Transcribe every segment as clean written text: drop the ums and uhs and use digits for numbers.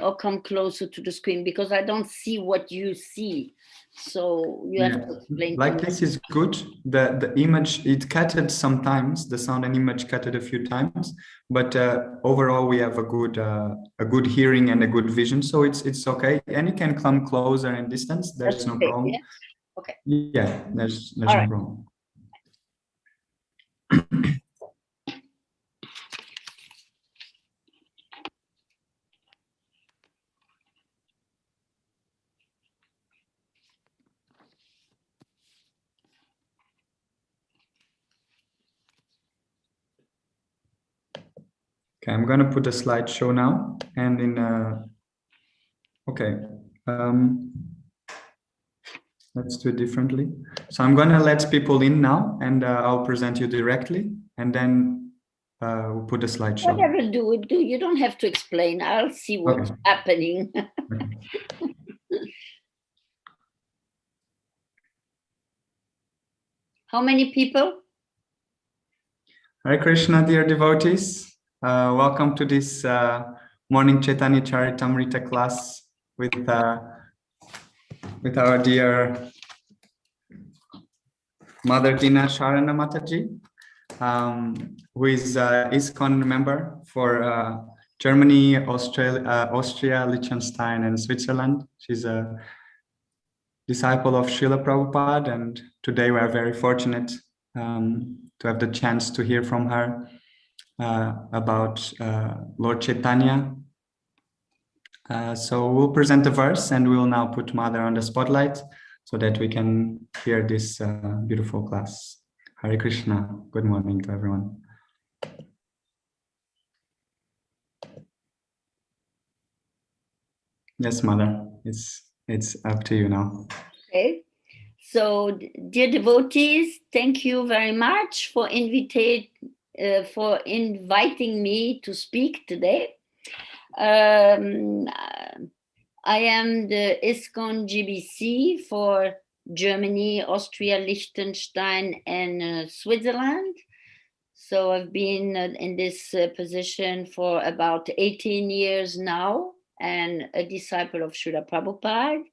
or come closer to the screen because I don't see what you see. So you have to explain. Like this is good. The image, it cutted sometimes, the sound and image cutted a few times, but overall we have a good hearing and a good vision, so it's okay. And you can come closer and distance. There's no problem. Yeah? Okay. Yeah, there's no problem. Okay, I'm going to put a slideshow now, and in let's do it differently. So I'm going to let people in now, and I'll present you directly, and then we'll put a slideshow. Whatever do. You don't have to explain. I'll see what's happening. Okay. How many people? Hare Krishna, dear devotees. Welcome to this morning Chaitanya Charitamrita class with our dear Mother Dina Sharana Mataji, who is ISKCON member for Germany, Austria, Liechtenstein, and Switzerland. She's a disciple of Srila Prabhupada, and today we are very fortunate to have the chance to hear from her about Lord Chaitanya. So we'll present the verse, and we'll now put Mother on the spotlight so that we can hear this beautiful class. Hare Krishna. Good morning to everyone. Yes, Mother, it's up to you now. Okay. So, dear devotees, thank you very much for inviting me to speak today. I am the ISKCON GBC for Germany, Austria, Liechtenstein, and Switzerland. So I've been in this position for about 18 years now, and a disciple of Srila Prabhupada.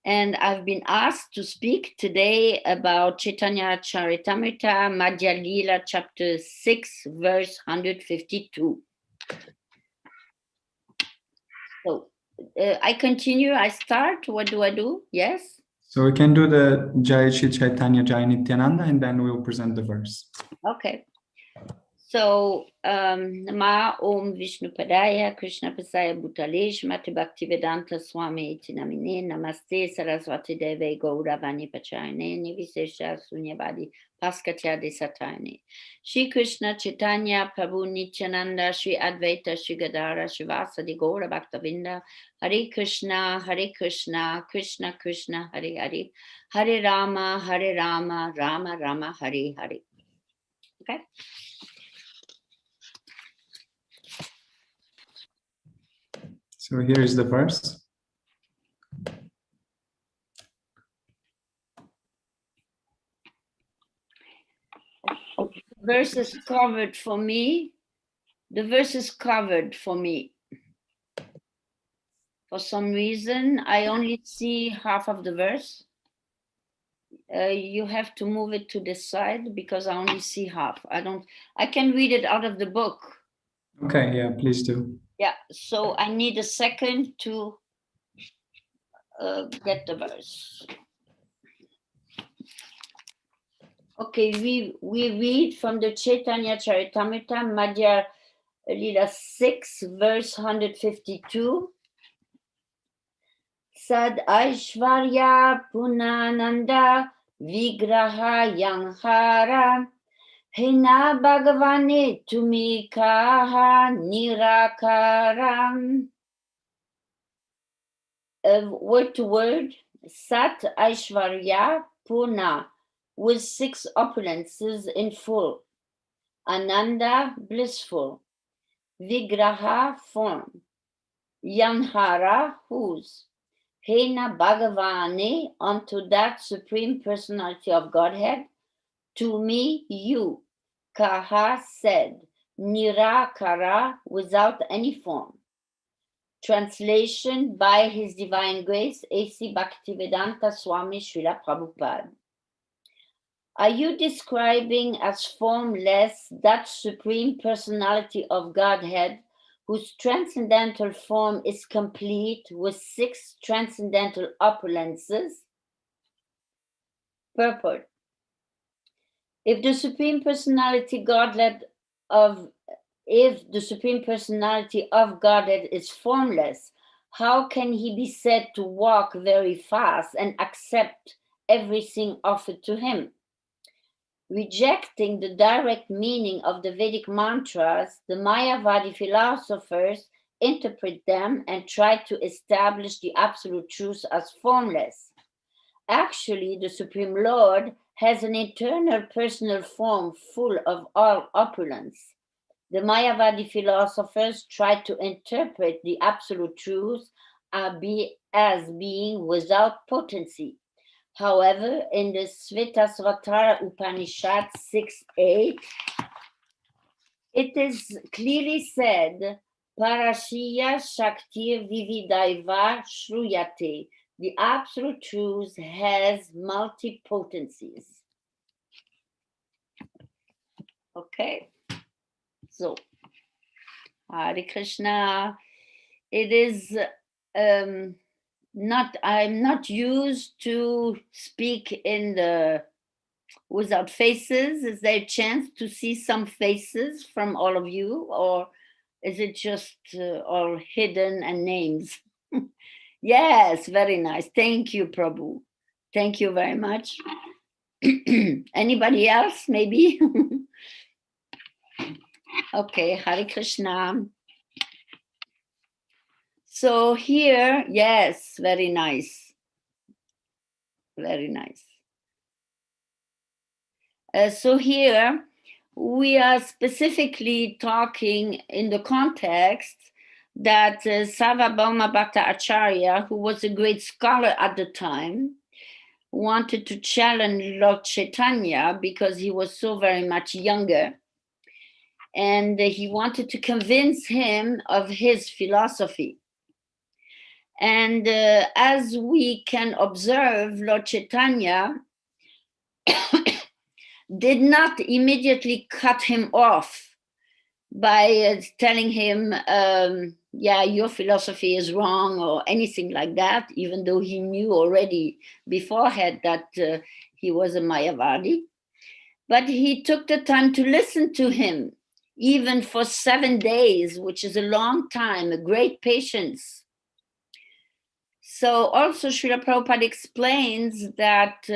And I've been asked to speak today about Chaitanya Charitamrita, Madhya Lila, chapter 6, verse 152. So I continue, I start. What do I do? Yes? So we can do the Jai Shri Chaitanya Jai Nityananda, and then we'll present the verse. Okay. So, Nama Om Vishnu Padaya, Krishna Pasaya Bhutale, Shrimati Bhaktivedanta Swami Iti Namine, Namaste Saraswati Deve Gauravani Pachayane, Nivishesha Sunyavadi Paskatya Desatayane. Shri Krishna Chaitanya Prabhu Nityananda, Shri Advaita Shri Gadara, Shivasadi Gaura Bhaktavinda, Hare Krishna, Krishna Krishna, Hare Hare, Hare Rama, Rama Rama, Hare Hare. Okay? So here is the verse. The verse is covered for me. The verse is covered for me. For some reason, I only see half of the verse. You have to move it to this side because I only see half. I can read it out of the book. Okay, yeah, please do. Yeah, so I need a second to get the verse. Okay, we read from the Chaitanya Charitamrita, Madhya Lila 6, verse 152. Sad Aishvarya Punananda Vigraha Yanghara Hena Bhagavane Tumikaha Nirakaram. Word to word, Sat Aishvarya Puna, with 6 opulences in full. Ananda, blissful. Vigraha, form. Yanhara, whose. Hena Bhagavane, unto that Supreme Personality of Godhead. To me, you. Kaha, said. Nirakara, without any form. Translation by His Divine Grace, A.C. Bhaktivedanta Swami Srila Prabhupada. Are you describing as formless that Supreme Personality of Godhead whose transcendental form is complete with 6 transcendental opulences? Purport. If the Supreme Personality of Godhead is formless, how can he be said to walk very fast and accept everything offered to him? Rejecting the direct meaning of the Vedic mantras, the Mayavadi philosophers interpret them and try to establish the absolute truth as formless. Actually, the Supreme Lord has an eternal personal form full of all opulence. The Mayavadi philosophers try to interpret the absolute truth as being without potency. However, in the Svetasvatara Upanishad 6.8, it is clearly said, Parashiya Shaktir Vividaiva Shruyate. The absolute truth has multi-potencies. Okay, so Hare Krishna. It is I'm not used to speak in the without faces. Is there a chance to see some faces from all of you, or is it just all hidden and names? Yes, very nice. Thank you, Prabhu. Thank you very much. Anybody else, maybe? Okay, Hare Krishna. So here, yes, very nice. Very nice. So here, we are specifically talking in the context that Sarvabhauma Bhattacharya, who was a great scholar at the time, wanted to challenge Lord Chaitanya because he was so very much younger. And he wanted to convince him of his philosophy. And as we can observe, Lord Chaitanya did not immediately cut him off by telling him, yeah, your philosophy is wrong or anything like that, even though he knew already beforehand that he was a Mayavadi. But he took the time to listen to him, even for 7 days, which is a long time, a great patience. So also Srila Prabhupada explains that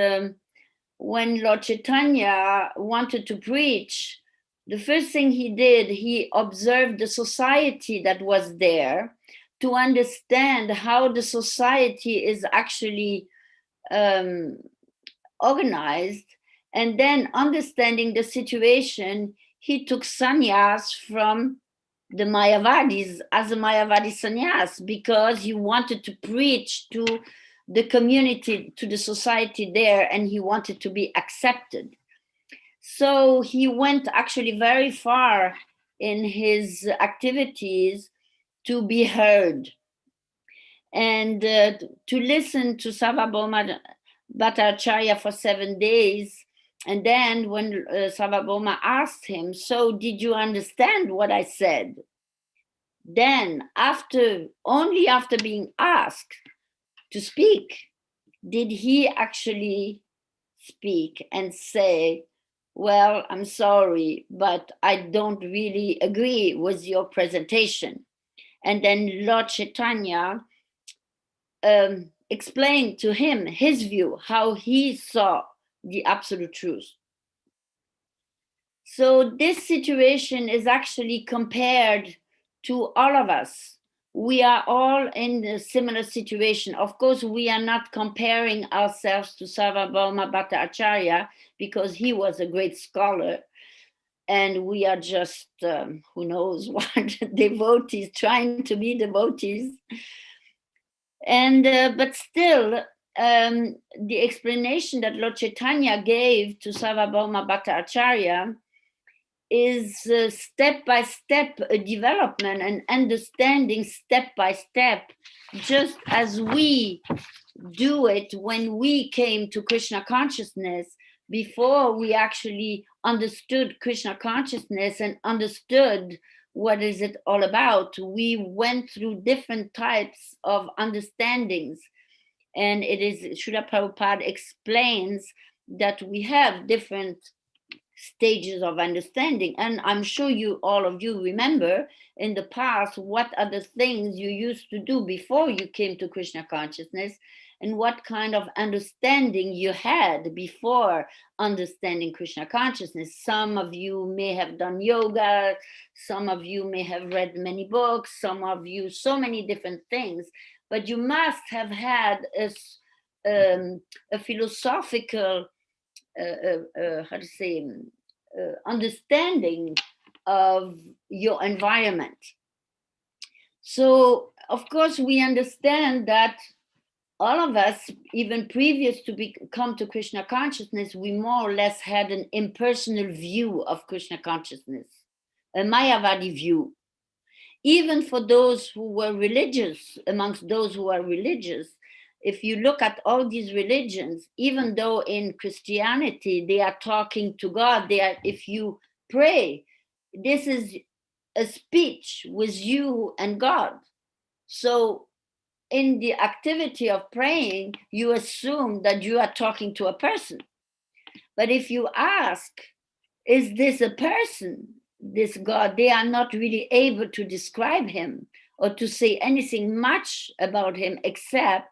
when Lord Chaitanya wanted to preach, the first thing he did, he observed the society that was there to understand how the society is actually organized. And then understanding the situation, he took sannyas from the Mayavadis as a Mayavadi sannyas because he wanted to preach to the community, to the society there, and he wanted to be accepted. So he went actually very far in his activities to be heard. And to listen to Sarvabhauma Bhattacharya for 7 days. And then when Sarvabhauma asked him, so did you understand what I said? Then only after being asked to speak, did he actually speak and say, well, I'm sorry, but I don't really agree with your presentation. And then Lord Chaitanya explained to him his view, how he saw the absolute truth. So this situation is actually compared to all of us. We are all in a similar situation. Of course, we are not comparing ourselves to Sarvabhauma Bhattacharya because he was a great scholar. And we are just, who knows what, devotees, trying to be devotees. And but still, the explanation that Lord Chaitanya gave to Sarvabhauma Bhattacharya is step-by-step development and understanding step-by-step, just as we do it when we came to Krishna consciousness. Before we actually understood Krishna consciousness and understood what is it all about, we went through different types of understandings. And it is, Srila Prabhupada explains that we have different stages of understanding. And I'm sure you, all of you, remember in the past what are the things you used to do before you came to Krishna consciousness, and what kind of understanding you had before understanding Krishna consciousness. Some of you may have done yoga, some of you may have read many books, some of you so many different things, but you must have had a philosophical how to say, understanding of your environment. So, of course, we understand that all of us, even previous to come to Krishna consciousness, we more or less had an impersonal view of Krishna consciousness, a Mayavadi view. Even for those who were religious, amongst those who are religious, if you look at all these religions, even though in Christianity they are talking to God, if you pray, this is a speech with you and God. So in the activity of praying, you assume that you are talking to a person. But if you ask, is this a person, this God, they are not really able to describe him or to say anything much about him, except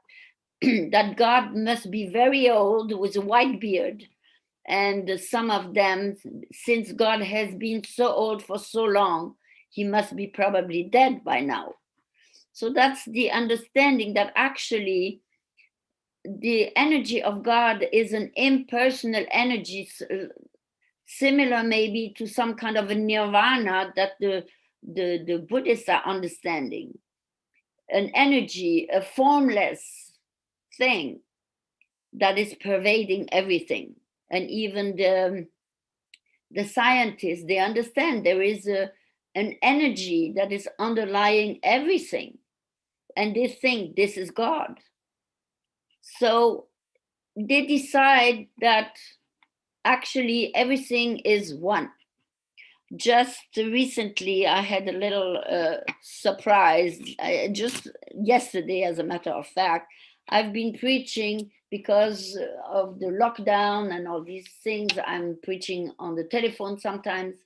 that God must be very old with a white beard. And some of them, since God has been so old for so long, he must be probably dead by now. So that's the understanding that actually the energy of God is an impersonal energy, similar maybe to some kind of a nirvana that the Buddhists are understanding. An energy, a formless thing that is pervading everything. And even the scientists, they understand there is an energy that is underlying everything. And they think this is God. So they decide that actually everything is one. Just recently, I had a little surprise. Just yesterday, as a matter of fact, I've been preaching because of the lockdown and all these things. I'm preaching on the telephone sometimes.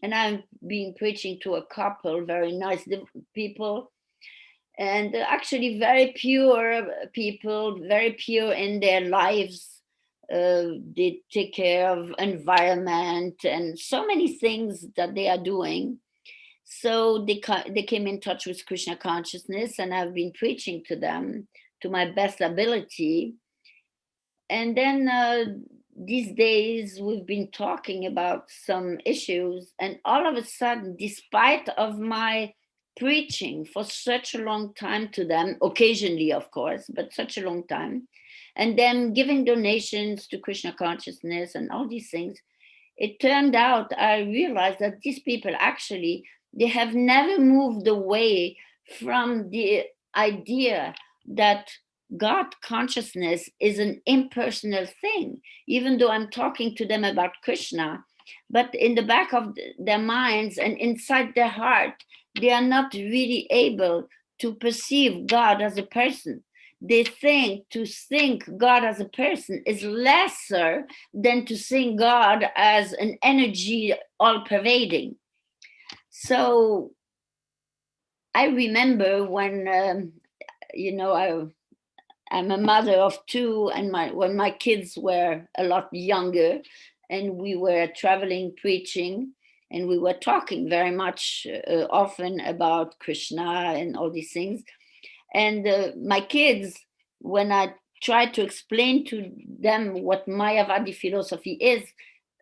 And I've been preaching to a couple, very nice people. And actually very pure people, very pure in their lives. They take care of environment and so many things that they are doing. So they came in touch with Krishna consciousness, and I've been preaching to them to my best ability. And then these days we've been talking about some issues, and all of a sudden, despite of my preaching for such a long time to them, occasionally of course, but such a long time, and then giving donations to Krishna consciousness and all these things, it turned out, I realized that these people actually, they have never moved away from the idea that God consciousness is an impersonal thing, even though I'm talking to them about Krishna. But in the back of their minds and inside their heart, they are not really able to perceive God as a person. They think to think God as a person is lesser than to think God as an energy all pervading. So I remember when, I'm a mother of two, and when my kids were a lot younger, and we were traveling preaching, and we were talking very much often about Krishna and all these things. And my kids, when I tried to explain to them what Mayavadi philosophy is,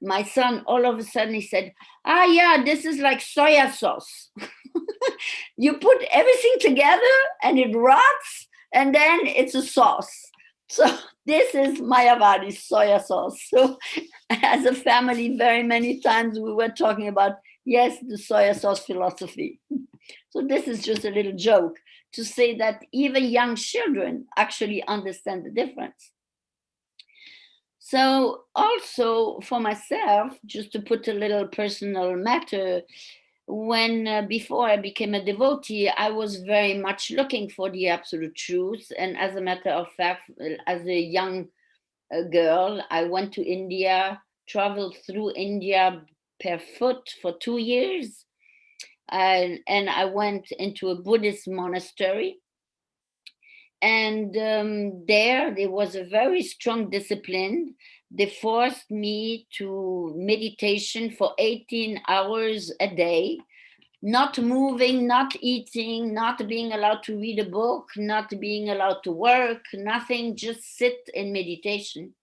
my son all of a sudden he said, yeah, this is like soya sauce. You put everything together and it rots, and then it's a sauce. So this is Mayavadi soya sauce. So as a family, very many times we were talking about, yes, the soya sauce philosophy. So this is just a little joke to say that even young children actually understand the difference. So also for myself, just to put a little personal matter, when before I became a devotee, I was very much looking for the absolute truth. And as a matter of fact, as a young girl, I went to India, traveled through India per foot for 2 years. And I went into a Buddhist monastery. And there was a very strong discipline. They forced me to meditation for 18 hours a day, not moving, not eating, not being allowed to read a book, not being allowed to work, nothing, just sit in meditation.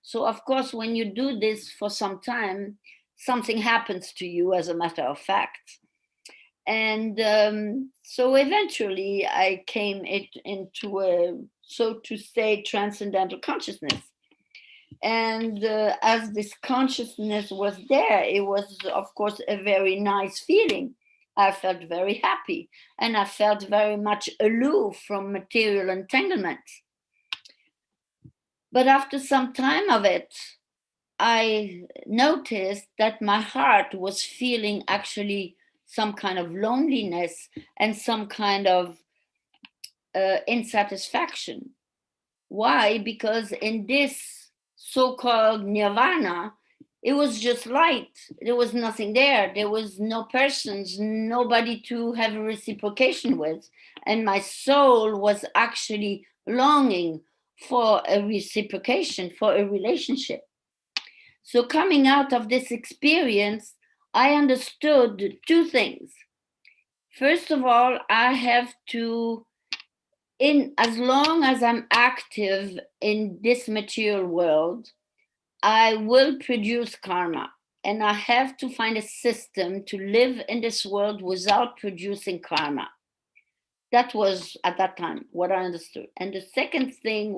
So, of course, when you do this for some time, something happens to you, as a matter of fact. And so eventually I came into a, so to say, transcendental consciousness. And as this consciousness was there, it was, of course, a very nice feeling. I felt very happy and I felt very much aloof from material entanglements. But after some time of it, I noticed that my heart was feeling actually some kind of loneliness and some kind of insatisfaction. Why? Because in this so-called nirvana, it was just light. There was nothing there. There was no persons, nobody to have a reciprocation with. And my soul was actually longing for a reciprocation, for a relationship. So coming out of this experience, I understood two things. First of all, I have to, in as long as I'm active in this material world, I will produce karma. And I have to find a system to live in this world without producing karma. That was at that time what I understood. And the second thing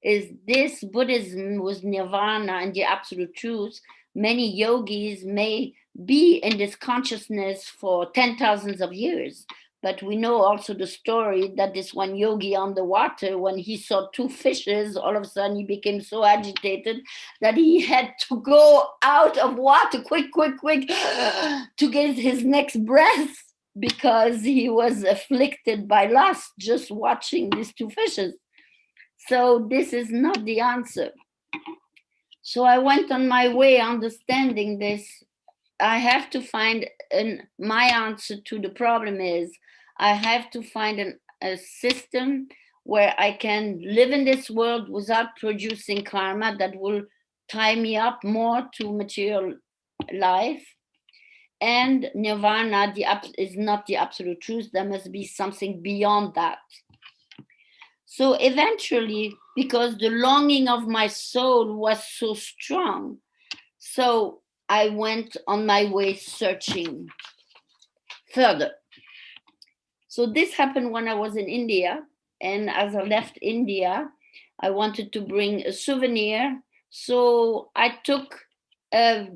is this Buddhism was nirvana and the absolute truth. Many yogis may be in this consciousness for 10,000 of years. But we know also the story that this one yogi on the water, when he saw two fishes, all of a sudden he became so agitated that he had to go out of water quick, quick, quick to get his next breath, because he was afflicted by lust just watching these two fishes. So this is not the answer. So I went on my way understanding this. I have to find my answer to the problem is I have to find a system where I can live in this world without producing karma that will tie me up more to material life. And nirvana is not the absolute truth. There must be something beyond that. So eventually, because the longing of my soul was so strong, so I went on my way searching further. So this happened when I was in India. And as I left India, I wanted to bring a souvenir. So I took a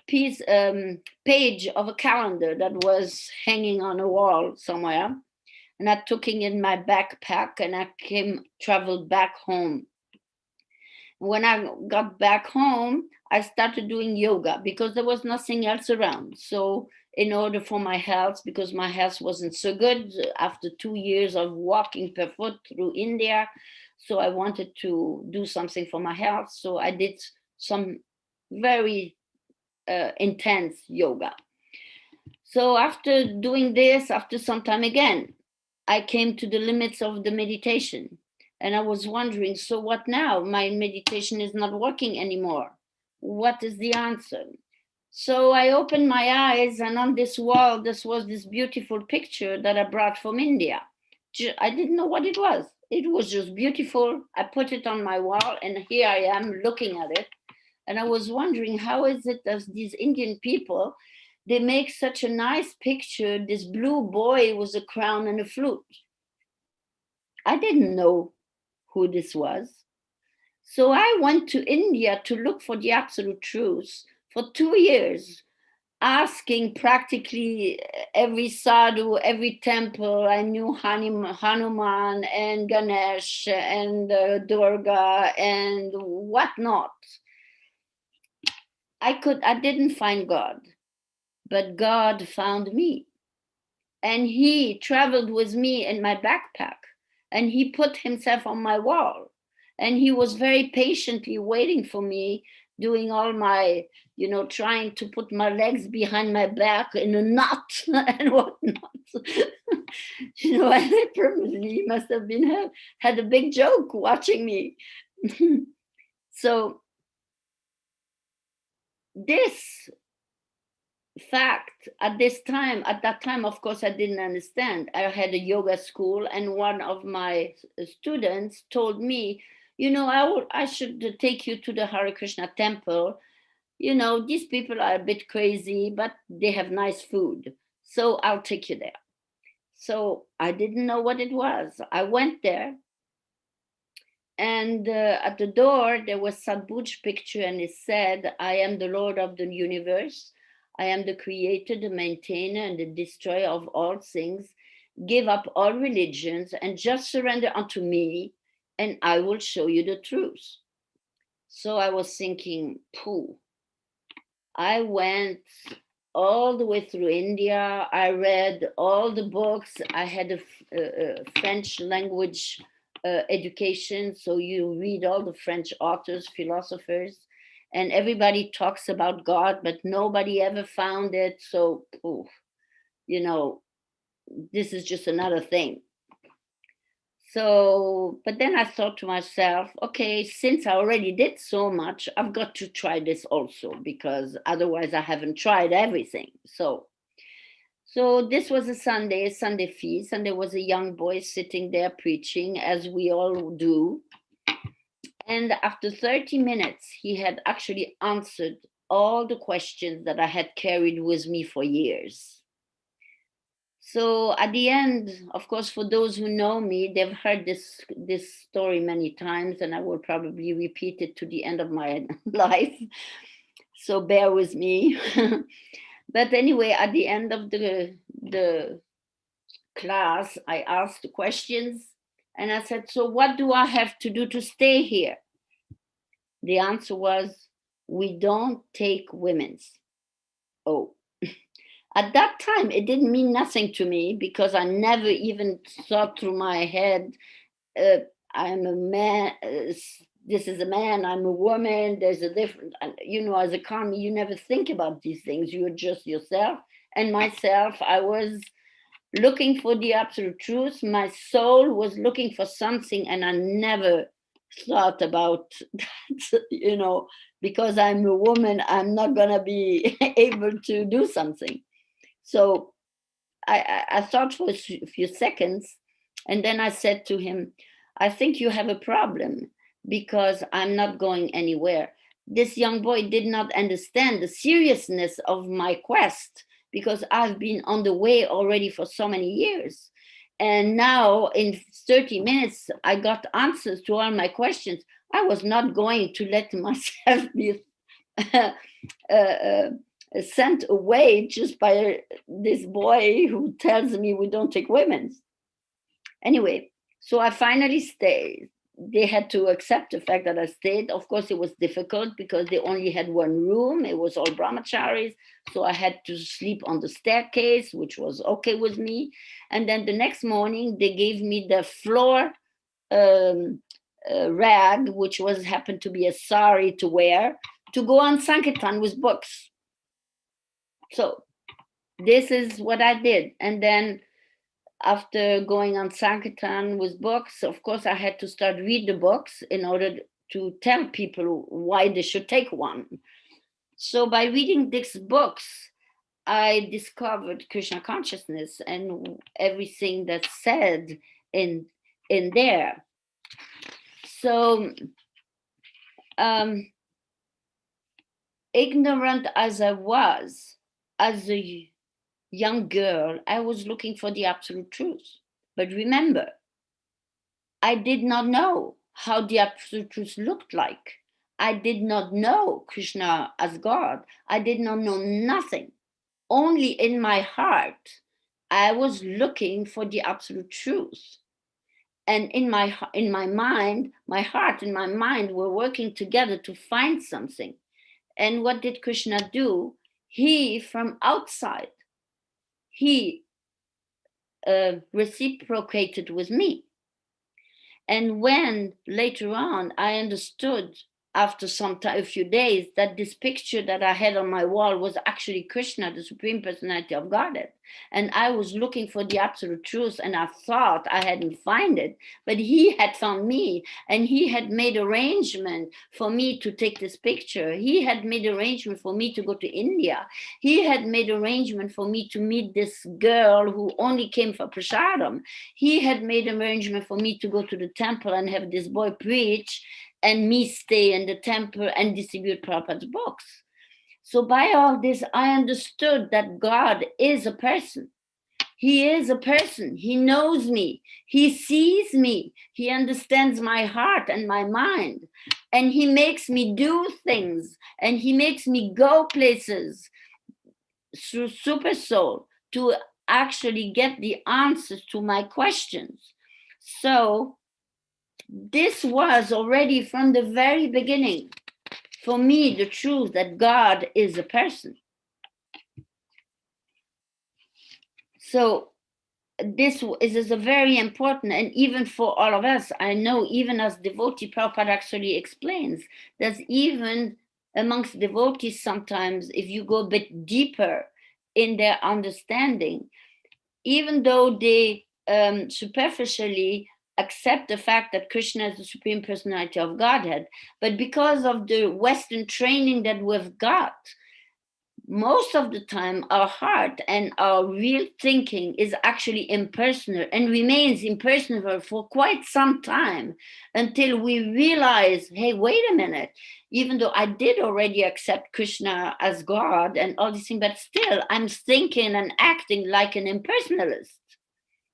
page of a calendar that was hanging on a wall somewhere, and I took it in my backpack and I traveled back home. When I got back home, I started doing yoga because there was nothing else around. So in order for my health, because my health wasn't so good after 2 years of walking per foot through India, so I wanted to do something for my health. So I did some very intense yoga. So after doing this, after some time again, I came to the limits of the meditation. And I was wondering, so what now? My meditation is not working anymore. What is the answer? So I opened my eyes, and on this wall, this was this beautiful picture that I brought from India. I didn't know what it was. It was just beautiful. I put it on my wall, and here I am looking at it. And I was wondering, how is it that these Indian people, they make such a nice picture, this blue boy with a crown and a flute. I didn't know who this was. So I went to India to look for the absolute truth for 2 years, asking practically every sadhu, every temple. I knew Hanuman and Ganesh and Durga and whatnot. I didn't find God, but God found me. And he traveled with me in my backpack, and he put himself on my wall. And he was very patiently waiting for me, doing all my, trying to put my legs behind my back in a knot and whatnot. And probably he must have been had a big joke watching me. So this fact at that time, of course, I didn't understand. I had a yoga school, and one of my students told me, I should take you to the Hare Krishna temple. These people are a bit crazy, but they have nice food, so I'll take you there. So I didn't know what it was. I went there, and at the door there was Sadhguru's picture, and it said, "I am the Lord of the universe. I am the creator, the maintainer, and the destroyer of all things. Give up all religions and just surrender unto me, and I will show you the truth." So I was thinking, pooh. I went all the way through India. I read all the books. I had a French language education, so you read all the French authors, philosophers, and everybody talks about God, but nobody ever found it. So, this is just another thing. So, but then I thought to myself, okay, since I already did so much, I've got to try this also, because otherwise I haven't tried everything. So this was a Sunday feast, and there was a young boy sitting there preaching, as we all do. And after 30 minutes, he had actually answered all the questions that I had carried with me for years. So at the end, of course, for those who know me, they've heard this story many times, and I will probably repeat it to the end of my life. So bear with me. But anyway, at the end of the class, I asked the questions, and I said, "So what do I have to do to stay here?" The answer was, "We don't take women's." Oh. At that time, it didn't mean nothing to me, because I never even thought through my head, I'm a man, this is a man, I'm a woman, there's a different, as a karmi, you never think about these things. You're just yourself. And myself, I was looking for the absolute truth. My soul was looking for something, and I never thought about that, because I'm a woman, I'm not going to be able to do something. So I thought for a few seconds, and then I said to him, "I think you have a problem, because I'm not going anywhere." This young boy did not understand the seriousness of my quest, because I've been on the way already for so many years. And now in 30 minutes, I got answers to all my questions. I was not going to let myself be sent away just by this boy who tells me we don't take women. Anyway, so I finally stayed. They had to accept the fact that I stayed. Of course, it was difficult, because they only had one room. It was all brahmacharis. So I had to sleep on the staircase, which was okay with me. And then the next morning, they gave me the floor rag, which happened to be a sari to wear, to go on Sankirtan with books. So this is what I did. And then after going on Sankirtan with books, of course, I had to start read the books in order to tell people why they should take one. So by reading these books, I discovered Krishna consciousness and everything that's said in there. So ignorant as I was, as a young girl, I was looking for the absolute truth. But remember, I did not know how the absolute truth looked like. I did not know Krishna as God. I did not know nothing. Only in my heart, I was looking for the absolute truth. And in my mind, my heart and my mind were working together to find something. And what did Krishna do? He, from outside, he reciprocated with me. And when later on I understood, after some time, a few days, that this picture that I had on my wall was actually Krishna, the Supreme Personality of Godhead. And I was looking for the absolute truth, and I thought I hadn't found it, but he had found me, and he had made arrangement for me to take this picture. He had made arrangement for me to go to India. He had made arrangement for me to meet this girl who only came for prasadam. He had made arrangement for me to go to the temple and have this boy preach, and me stay in the temple and distribute Prabhupada's books. So by all this, I understood that God is a person. He is a person. He knows me. He sees me. He understands my heart and my mind. And he makes me do things. And he makes me go places through Super Soul to actually get the answers to my questions. So this was already from the very beginning, for me, the truth that God is a person. So this is a very important, and even for all of us, I know even as devotee, Prabhupada actually explains, there's even amongst devotees sometimes, if you go a bit deeper in their understanding, even though they superficially accept the fact that Krishna is the Supreme Personality of Godhead, but because of the Western training that we've got, most of the time our heart and our real thinking is actually impersonal and remains impersonal for quite some time, until we realize, hey, wait a minute, even though I did already accept Krishna as God and all these things, but still I'm thinking and acting like an impersonalist.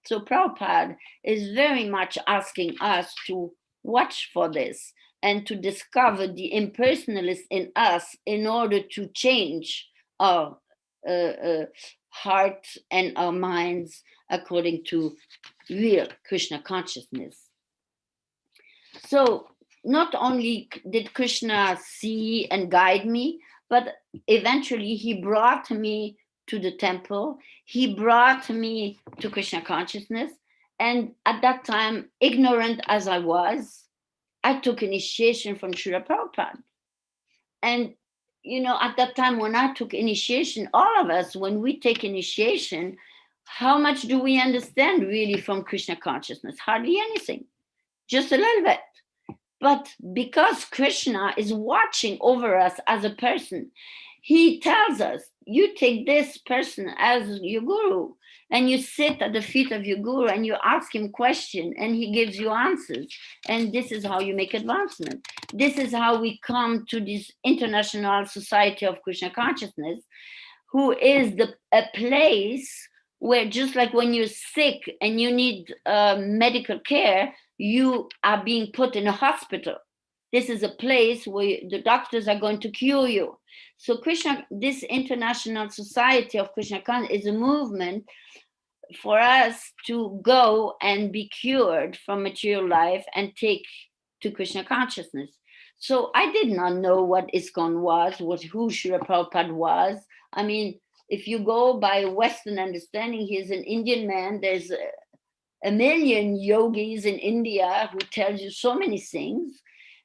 So Prabhupada is very much asking us to watch for this and to discover the impersonalist in us in order to change our heart and our minds according to real Krishna consciousness. So not only did Krishna see and guide me, but eventually he brought me to the temple. He brought me to Krishna consciousness. And at that time, ignorant as I was, I took initiation from Srila Prabhupada. And, you know, at that time when I took initiation, all of us, when we take initiation, how much do we understand really from Krishna consciousness? Hardly anything, just a little bit. But because Krishna is watching over us as a person, he tells us, you take this person as your guru, and you sit at the feet of your guru and you ask him questions and he gives you answers. And this is how you make advancement. This is how we come to this International Society of Krishna Consciousness, who is a place where, just like when you're sick and you need medical care, you are being put in a hospital. This is a place where the doctors are going to cure you. So Krishna, this International Society of Krishna Consciousness is a movement for us to go and be cured from material life and take to Krishna consciousness. So I did not know what ISKCON was, who Srila Prabhupada was. I mean, if you go by Western understanding, he's an Indian man. There's a million yogis in India who tells you so many things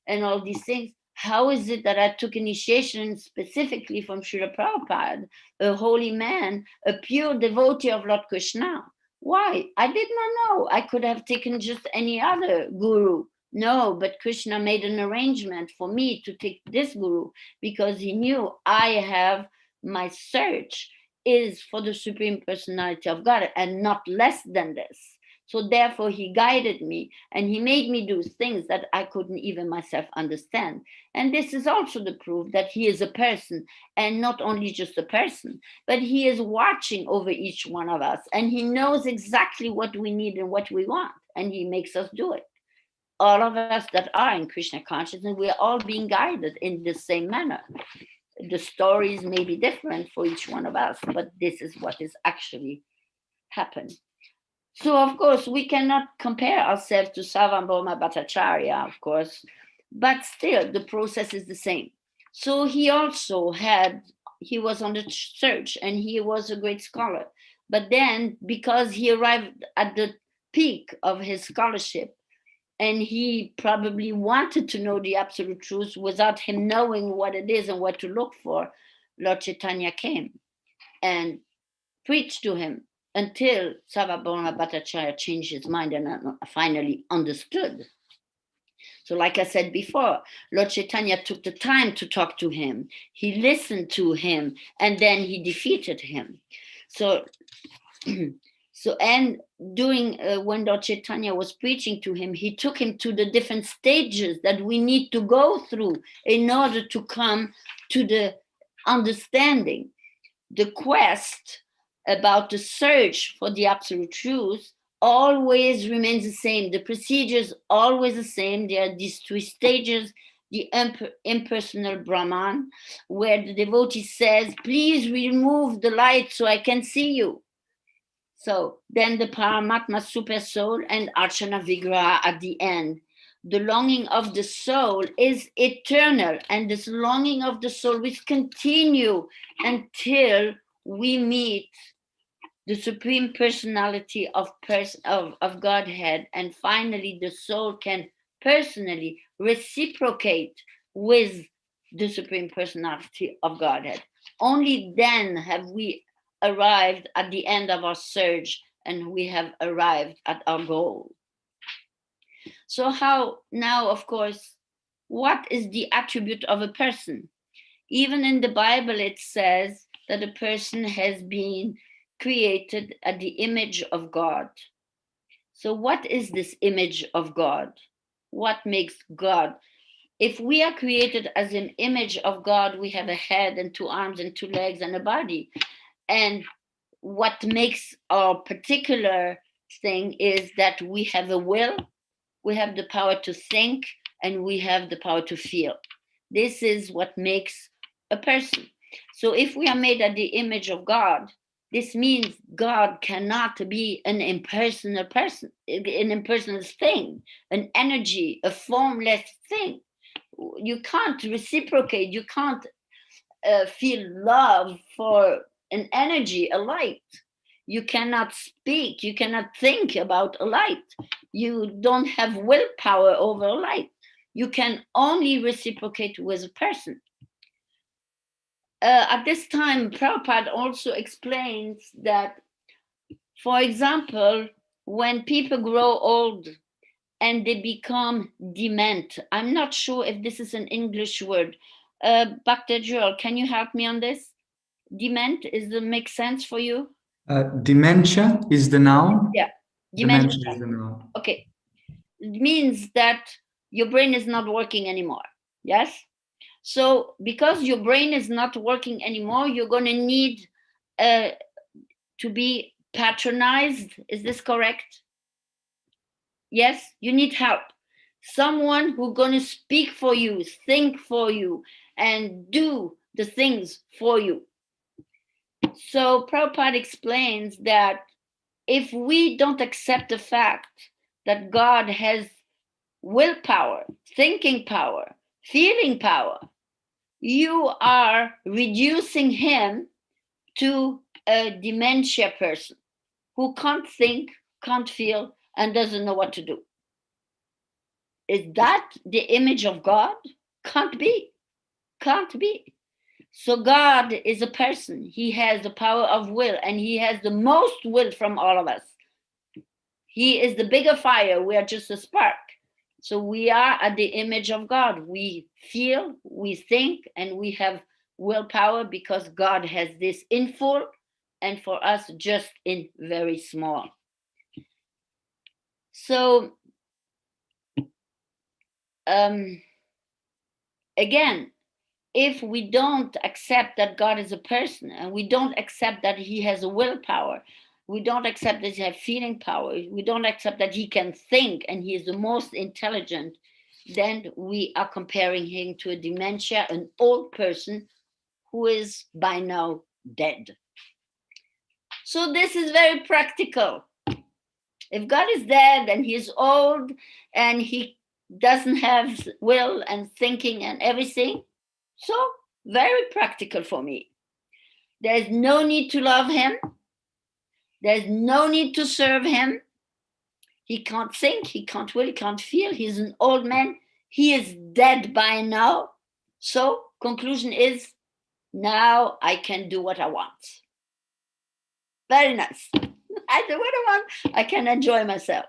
and all these things. How is it that I took initiation specifically from Srila Prabhupada, a holy man, a pure devotee of Lord Krishna? Why? I did not know. I could have taken just any other guru. No, but Krishna made an arrangement for me to take this guru because he knew I have my search is for the Supreme Personality of God and not less than this. So therefore he guided me and he made me do things that I couldn't even myself understand. And this is also the proof that he is a person, and not only just a person, but he is watching over each one of us and he knows exactly what we need and what we want, and he makes us do it. all of us that are in Krishna consciousness, we are all being guided in the same manner. The stories may be different for each one of us, but this is what is actually happened. So, of course, we cannot compare ourselves to Sarvabhauma Bhattacharya, of course, but still the process is the same. So he also he was on the search and he was a great scholar. But then, because he arrived at the peak of his scholarship, and he probably wanted to know the absolute truth without him knowing what it is and what to look for, Lord Chaitanya came and preached to him until Sarvabhauma Bhattacharya changed his mind and finally understood. So, like I said before, Lord Chaitanya took the time to talk to him. He listened to him, and then he defeated him. So, and during when Lord Chaitanya was preaching to him, he took him to the different stages that we need to go through in order to come to the understanding. The quest about the search for the absolute truth always remains the same. The procedure is always the same. There are these three stages: the impersonal Brahman, where the devotee says, please remove the light so I can see you. So then the Paramatma Super Soul and Archana Vigraha at the end. The longing of the soul is eternal, and this longing of the soul will continue until we meet the Supreme Personality of Godhead, and finally the soul can personally reciprocate with the Supreme Personality of Godhead. Only then have we arrived at the end of our search, and we have arrived at our goal. So how now, of course, what is the attribute of a person? Even in the Bible, it says that a person has been created at the image of God. So what is this image of God? What makes God? If we are created as an image of God, we have a head and two arms and two legs and a body. And what makes our particular thing is that we have a will, we have the power to think, and we have the power to feel. This is what makes a person. So if we are made at the image of God, this means God cannot be an impersonal person, an impersonal thing, an energy, a formless thing. You can't reciprocate, you can't feel love for an energy, a light. You cannot speak, you cannot think about a light. You don't have willpower over a light. You can only reciprocate with a person. At this time, Prabhupada also explains that, for example, when people grow old and they become dement, I'm not sure if this is an English word. Bhakti Joel, can you help me on this? Dement, is it make sense for you? Dementia is the noun. Yeah, dementia is the noun. Okay, it means that your brain is not working anymore. Yes. So because your brain is not working anymore, you're going to need to be patronized. Is this correct? Yes, you need help. Someone who's going to speak for you, think for you, and do the things for you. So Prabhupada explains that if we don't accept the fact that God has willpower, thinking power, feeling power, you are reducing him to a dementia person who can't think, can't feel, and doesn't know what to do. Is that the image of God? Can't be. Can't be. So God is a person. He has the power of will, and he has the most will from all of us. He is the bigger fire. We are just a spark. So we are at the image of God. We feel, we think, and we have willpower because God has this in full, and for us just in very small. So again, if we don't accept that God is a person and we don't accept that he has a willpower, we don't accept that he has feeling power, we don't accept that he can think and he is the most intelligent, then we are comparing him to a dementia, an old person who is by now dead. So this is very practical. If God is dead and he is old and he doesn't have will and thinking and everything, so very practical for me. There's no need to love him. There's no need to serve him. He can't think, he can't will, he can't feel. He's an old man. He is dead by now. So conclusion is, now I can do what I want. Very nice. I do what I want. I can enjoy myself.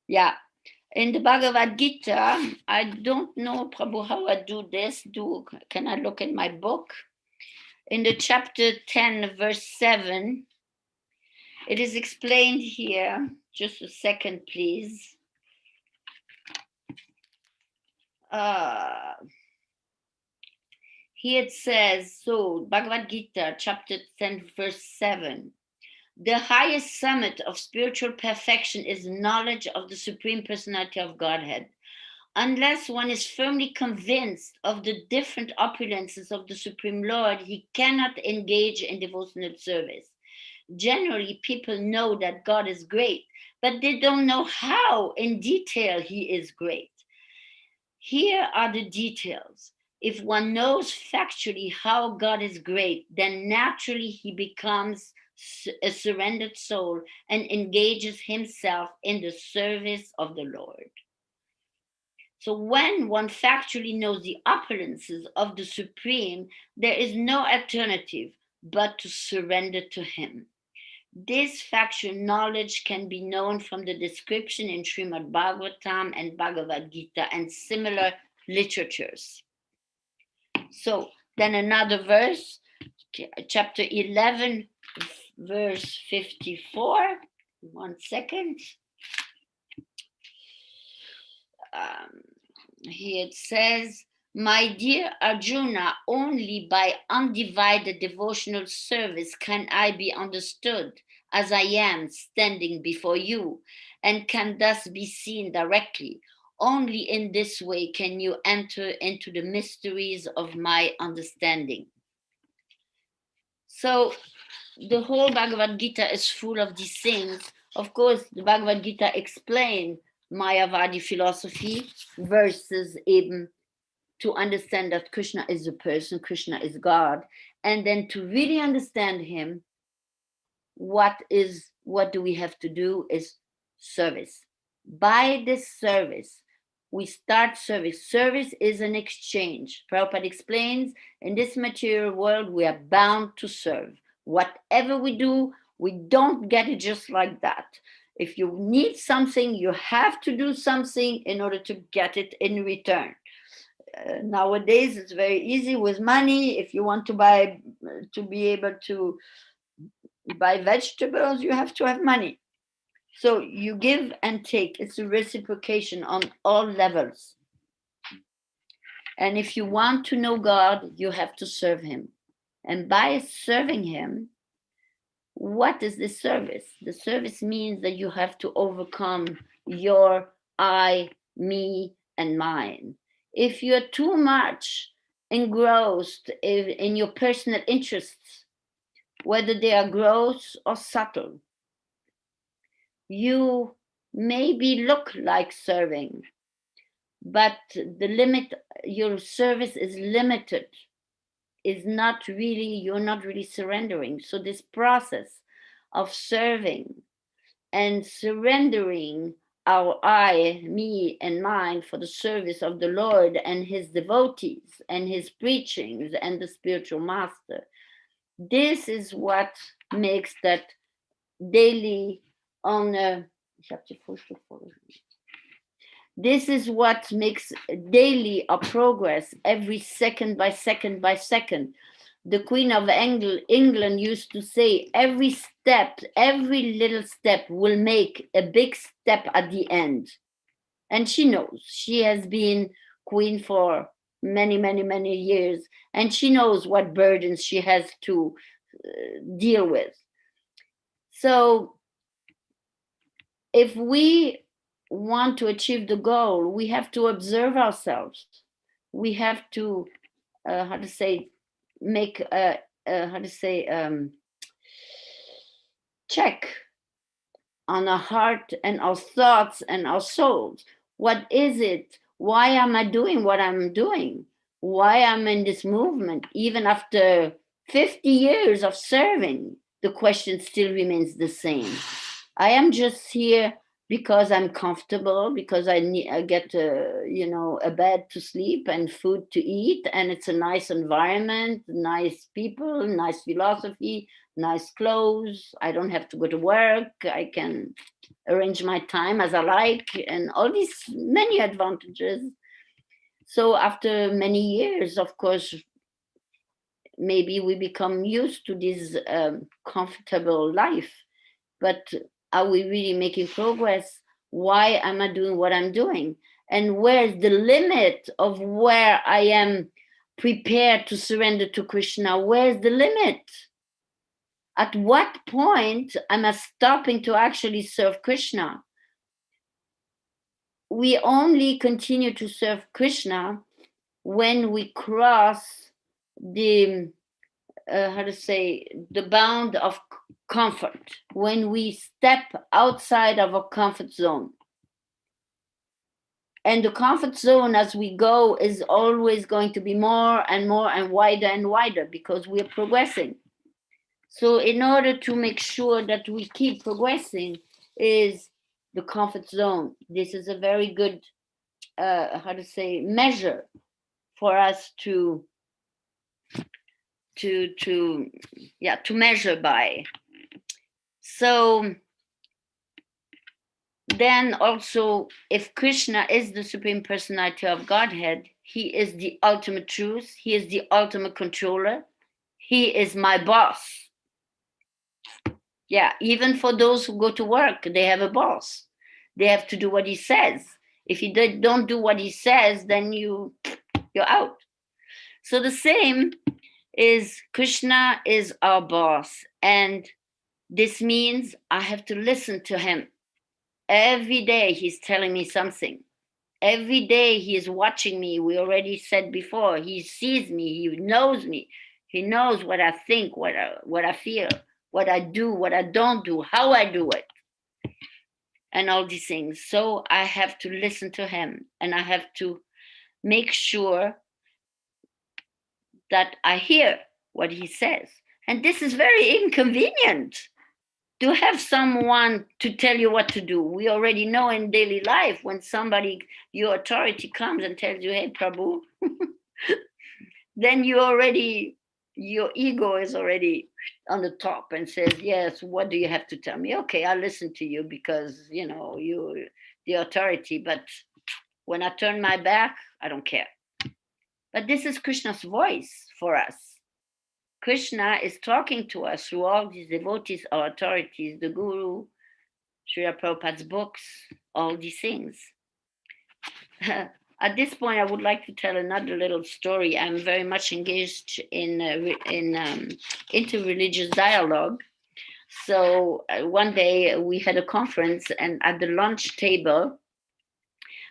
Yeah. In the Bhagavad Gita, I don't know, Prabhu, how I do this. Can I look at my book? In the chapter 10, verse 7, it is explained here. Just a second, please. Here it says, so Bhagavad Gita, chapter 10, verse 7. The highest summit of spiritual perfection is knowledge of the Supreme Personality of Godhead. Unless one is firmly convinced of the different opulences of the Supreme Lord, he cannot engage in devotional service. Generally, people know that God is great, but they don't know how in detail he is great. Here are the details. If one knows factually how God is great, then naturally he becomes a surrendered soul and engages himself in the service of the Lord. So when one factually knows the opulences of the Supreme, there is no alternative but to surrender to him. This factual knowledge can be known from the description in Srimad Bhagavatam and Bhagavad Gita and similar literatures. So then another verse, chapter 11, verse 54. 1 second. Here it says, my dear Arjuna, only by undivided devotional service can I be understood as I am standing before you, and can thus be seen directly. Only in this way can you enter into the mysteries of my understanding. So the whole Bhagavad Gita is full of these things. Of course, the Bhagavad Gita explains Mayavadi philosophy versus even to understand that Krishna is a person, Krishna is God, and then to really understand him, what do we have to do is service. By this service, we start service. Service is an exchange. Prabhupada explains, in this material world, we are bound to serve. Whatever we do, we don't get it just like that. If you need something, you have to do something in order to get it in return. Nowadays, it's very easy with money. If you want to be able to buy vegetables, you have to have money. So you give and take. It's a reciprocation on all levels. And if you want to know God, you have to serve him. And by serving him, what is the service? The service means that you have to overcome your I, me, and mine. If you're too much engrossed in your personal interests, whether they are gross or subtle, you maybe look like serving, but your service is limited, you're not really surrendering. So this process of serving and surrendering our I, me, and mine for the service of the Lord and his devotees and his preachings and the spiritual master, this is what makes that daily honor. This is what makes daily a progress every second by second by second. The Queen of England used to say, every little step will make a big step at the end. And she knows. She has been queen for many, many, many years, and she knows what burdens she has to deal with. So if we want to achieve the goal, we have to observe ourselves. We have to, make check on our heart and our thoughts and our souls. What is it? Why am I doing what I'm doing? Why I'm in this movement? Even after 50 years of serving, the question still remains the same. I am just here because I'm comfortable, because I get a bed to sleep and food to eat, and it's a nice environment, nice people, nice philosophy, nice clothes. I don't have to go to work. I can arrange my time as I like, and all these many advantages. So after many years, of course, maybe we become used to this comfortable life, but are we really making progress? Why am I doing what I'm doing? And where's the limit of where I am prepared to surrender to Krishna? Where's the limit? At what point am I stopping to actually serve Krishna? We only continue to serve Krishna when we cross the the bound of comfort, when we step outside of our comfort zone. And the comfort zone as we go is always going to be more and more and wider because we're progressing. So in order to make sure that we keep progressing is the comfort zone. This is a very good measure for us to measure by. So then also, if Krishna is the Supreme Personality of Godhead, he is the ultimate truth, he is the ultimate controller, he is my boss. Yeah, even for those who go to work, they have a boss. They have to do what he says. If you don't do what he says, then you're out. So the same is Krishna is our boss. And this means I have to listen to him. Every day he's telling me something. Every day he is watching me. We already said before, he sees me, he knows me. He knows what I think, what I feel, what I do, what I don't do, how I do it, and all these things. So I have to listen to him, and I have to make sure that I hear what he says. And this is very inconvenient to have someone to tell you what to do. We already know in daily life when somebody, your authority comes and tells you, hey, Prabhu, then your ego is already on the top and says, yes, what do you have to tell me? Okay, I'll listen to you because, you're the authority. But when I turn my back, I don't care. But this is Krishna's voice for us. Krishna is talking to us through all these devotees or authorities, the Guru, Srila Prabhupada's books, all these things. At this point, I would like to tell another little story. I'm very much engaged in interreligious dialogue. So one day we had a conference, and at the lunch table,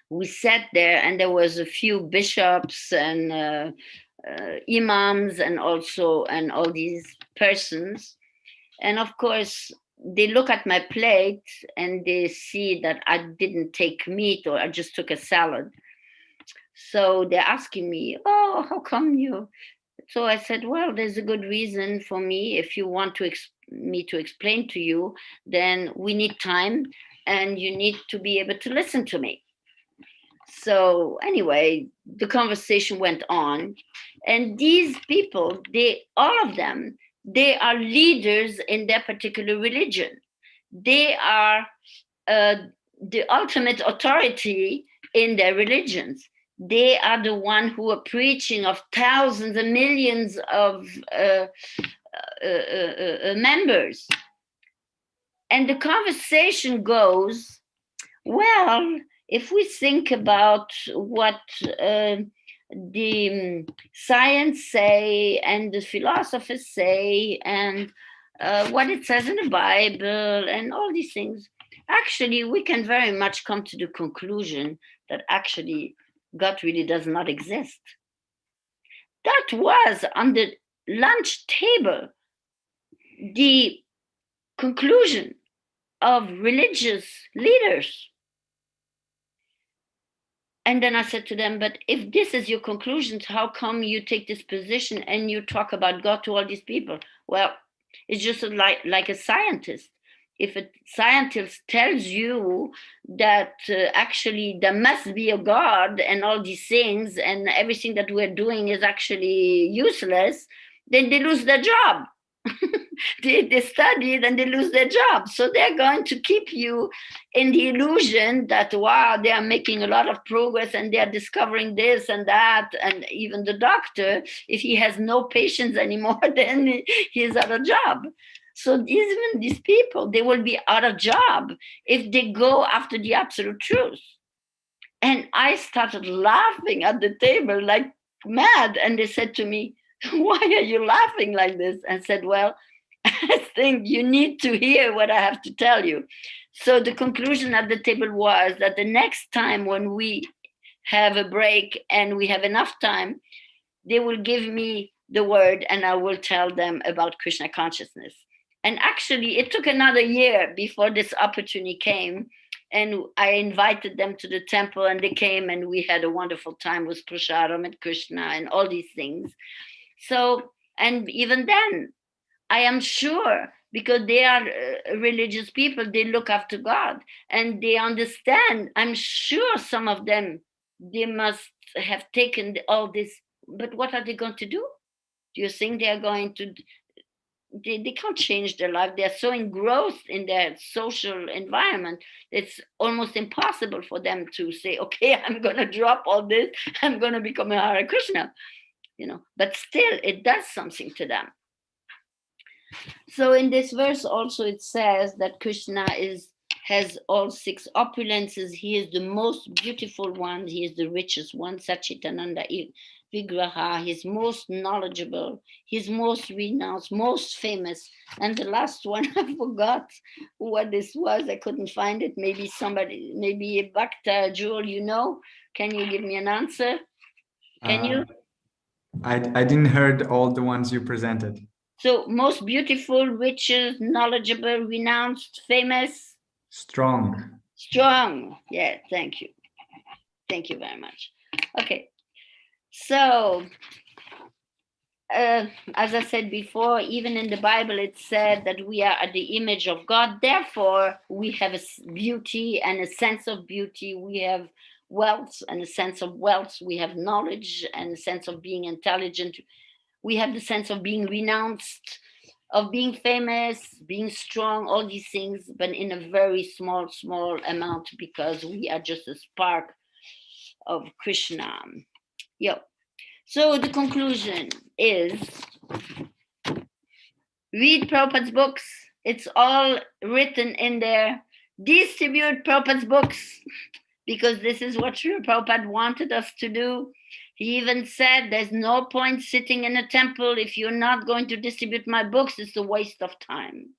we sat there, and there was a few bishops and imams and all these persons. And of course, they look at my plate and they see that I didn't take meat, or I just took a salad. So they're asking me, oh, how come you? So I said, well, there's a good reason for me. If you want me to explain to you, then we need time and you need to be able to listen to me. So anyway, the conversation went on. And these people, all of them, they are leaders in their particular religion. They are the ultimate authority in their religions. They are the one who are preaching of thousands and millions of members. And the conversation goes, well, if we think about what the science say and the philosophers say, and what it says in the Bible and all these things, actually, we can very much come to the conclusion that actually God really does not exist. That was on the lunch table the conclusion of religious leaders. And then I said to them, but if this is your conclusions, how come you take this position and you talk about God to all these people? Well, it's just like a scientist. If a scientist tells you that actually there must be a God and all these things and everything that we're doing is actually useless, then they lose their job. They studied and they lose their job. So they're going to keep you in the illusion that, wow, they are making a lot of progress and they are discovering this and that. And even the doctor, if he has no patients anymore, then he's out of job. So even these people, they will be out of job if they go after the absolute truth. And I started laughing at the table like mad. And they said to me, why are you laughing like this? And said, well, I think you need to hear what I have to tell you. So the conclusion at the table was that the next time when we have a break and we have enough time, they will give me the word and I will tell them about Krishna consciousness. And actually, it took another year before this opportunity came. And I invited them to the temple and they came and we had a wonderful time with Prasharam and Krishna and all these things. So, and even then, I am sure because they are religious people, they look after God and they understand. I'm sure some of them, they must have taken all this, but what are they going to do? Do you think they are going to, they can't change their life. They're so engrossed in their social environment. It's almost impossible for them to say, okay, I'm going to drop all this. I'm going to become a Hare Krishna, but still it does something to them. So in this verse also it says that Krishna has all six opulences. He is the most beautiful one. He is the richest one. Satchitananda Vigraha. He's most knowledgeable. He's most renounced, most famous. And the last one, I forgot what this was. I couldn't find it. Maybe somebody, maybe Bhakta Jewel, Can you give me an answer? Can you? I didn't heard all the ones you presented. So most beautiful, richest, knowledgeable, renounced, famous. Strong. Strong. Yeah, thank you. Thank you very much. Okay. So, as I said before, even in the Bible, it said that we are at the image of God. Therefore, we have a beauty and a sense of beauty. We have wealth and a sense of wealth. We have knowledge and a sense of being intelligent. We have the sense of being renounced, of being famous, being strong, all these things, but in a very small amount because we are just a spark of Krishna. So the conclusion is read Prabhupada's books. It's all written in there. Distribute Prabhupada's books because this is what Srila Prabhupada wanted us to do. He even said there's no point sitting in a temple if you're not going to distribute my books. It's a waste of time.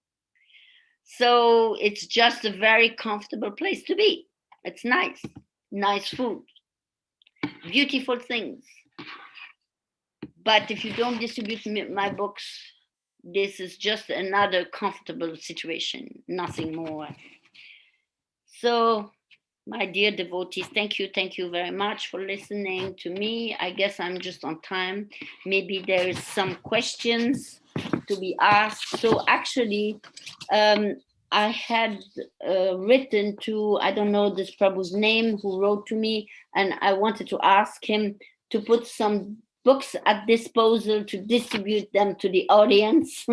So it's just a very comfortable place to be. It's nice food, beautiful things. But if you don't distribute my books, this is just another comfortable situation, nothing more. So, my dear devotees, thank you very much for listening to me. I guess I'm just on time. Maybe there is some questions to be asked. So actually, I had written to, I don't know this Prabhu's name, who wrote to me, and I wanted to ask him to put some books at disposal to distribute them to the audience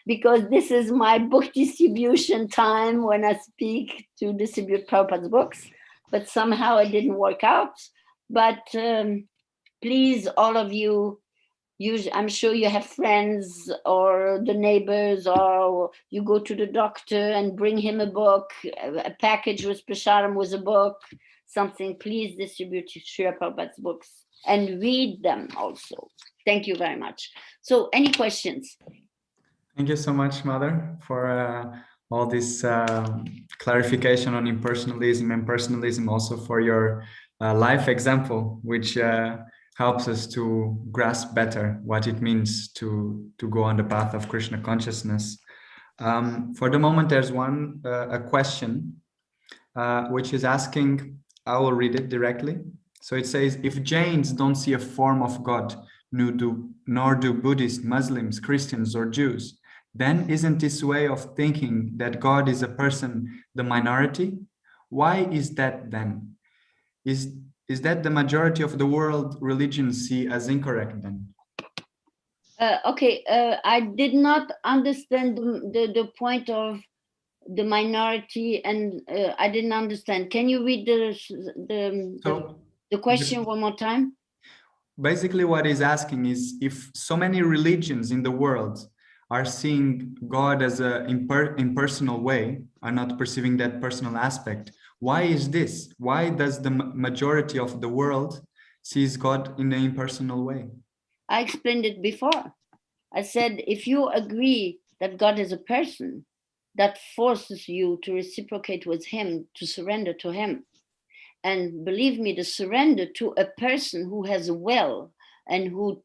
because this is my book distribution time when I speak to distribute Prabhupada's books, but somehow it didn't work out. But please, all of you, I'm sure you have friends or the neighbors, or you go to the doctor and bring him a book, a package with Prasharam with a book, something. Please distribute Srila Prabhupada's books and read them also. Thank you very much. So any questions? Thank you so much, Mother, for all this clarification on impersonalism and personalism, also for your life example, which helps us to grasp better what it means to go on the path of Krishna consciousness. For the moment, there's a question which is asking, I will read it directly. So it says, if Jains don't see a form of God, nor do Buddhists, Muslims, Christians, or Jews, then isn't this way of thinking that God is a person the minority? Why is that then? Is that the majority of the world religions see as incorrect then? Okay, I did not understand the point of the minority, and I didn't understand. Can you read the question one more time? Basically, what he's asking is, if so many religions in the world are seeing God as a impersonal way, are not perceiving that personal aspect, why is this? Why does the majority of the world sees God in an impersonal way? I explained it before. I said, if you agree that God is a person, that forces you to reciprocate with him, to surrender to him. And believe me, the surrender to a person who has a will and who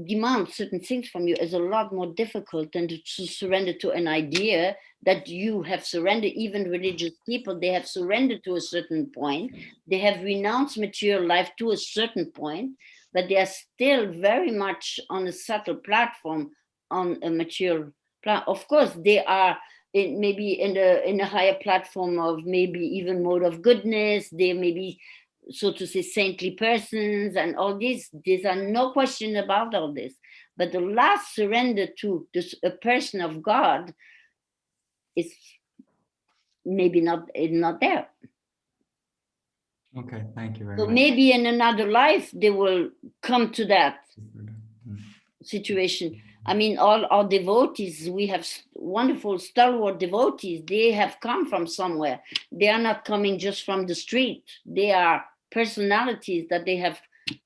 demands certain things from you is a lot more difficult than to surrender to an idea that you have surrendered. Even religious people, they have surrendered to a certain point. They have renounced material life to a certain point, but they are still very much on a subtle platform, on a material plan. Of course, they are maybe in a higher platform of maybe even mode of goodness. They may be, so to say, saintly persons and all these. There's are no question about all this. But the last surrender to a person of God is maybe not there. Okay, thank you very So much. maybe in another life they will come to that situation. I mean, all our devotees, we have wonderful stalwart devotees. They have come from somewhere. They are not coming just from the street. They are personalities that they have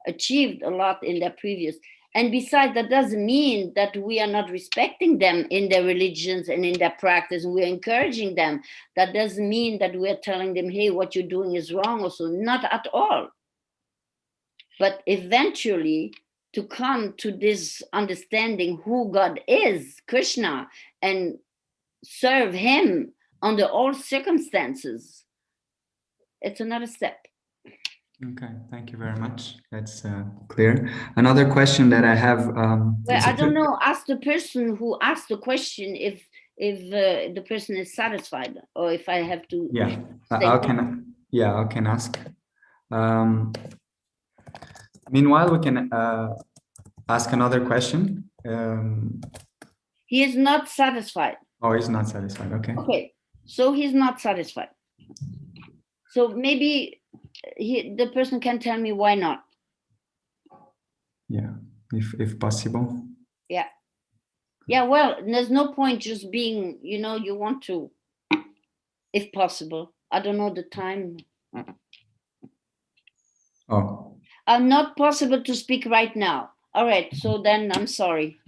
achieved a lot in their previous. And besides, that doesn't mean that we are not respecting them in their religions and in their practice, and we're encouraging them. That doesn't mean that we're telling them, hey, what you're doing is wrong, also. Not at all. But eventually, to come to this understanding who God is, Krishna, and serve him under all circumstances, it's another step. Okay, thank you very much. That's clear. Another question that I have. Well, I don't know. Ask the person who asked the question if the person is satisfied, or if I have to. Yeah, I can ask. Meanwhile, we can ask another question. He is not satisfied. Oh, he's not satisfied. Okay. Okay, so he's not satisfied. So maybe the person can tell me why not. Yeah, if possible. Yeah. Yeah, well, there's no point just being, you want to, if possible. I don't know the time. Oh. Not possible to speak right now. All right, so then I'm sorry.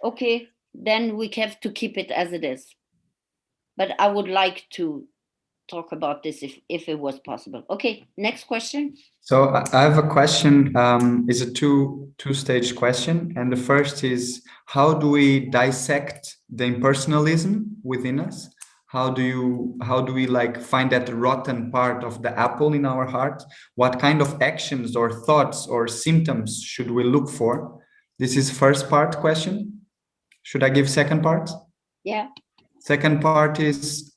Okay, then we have to keep it as it is. But I would like to talk about this if it was possible. Okay, next question. So I have a question. It's a two-stage question, and the first is, how do we dissect the impersonalism within us? How do we like find that rotten part of the apple in our heart? What kind of actions or thoughts or symptoms should we look for? This is first part question. Should I give second part? Yeah. Second part is,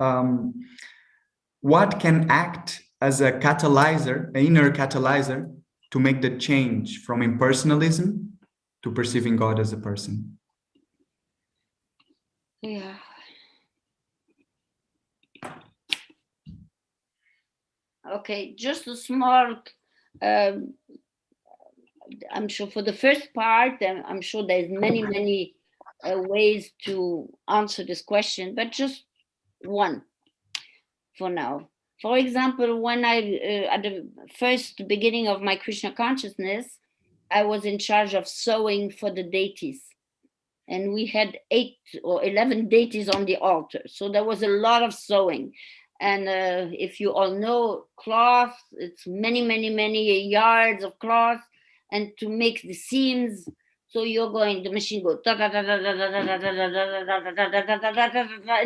what can act as a catalyzer, an inner catalyzer, to make the change from impersonalism to perceiving God as a person? Yeah. Okay, just a small, I'm sure for the first part, I'm sure there's many ways to answer this question, but just one for now. For example, when at the first beginning of my Krishna consciousness, I was in charge of sewing for the deities. And we had 8 or 11 deities on the altar. So there was a lot of sewing. And if you all know cloth, it's many, many, many yards of cloth. And to make the seams, so you're going, the machine goes, and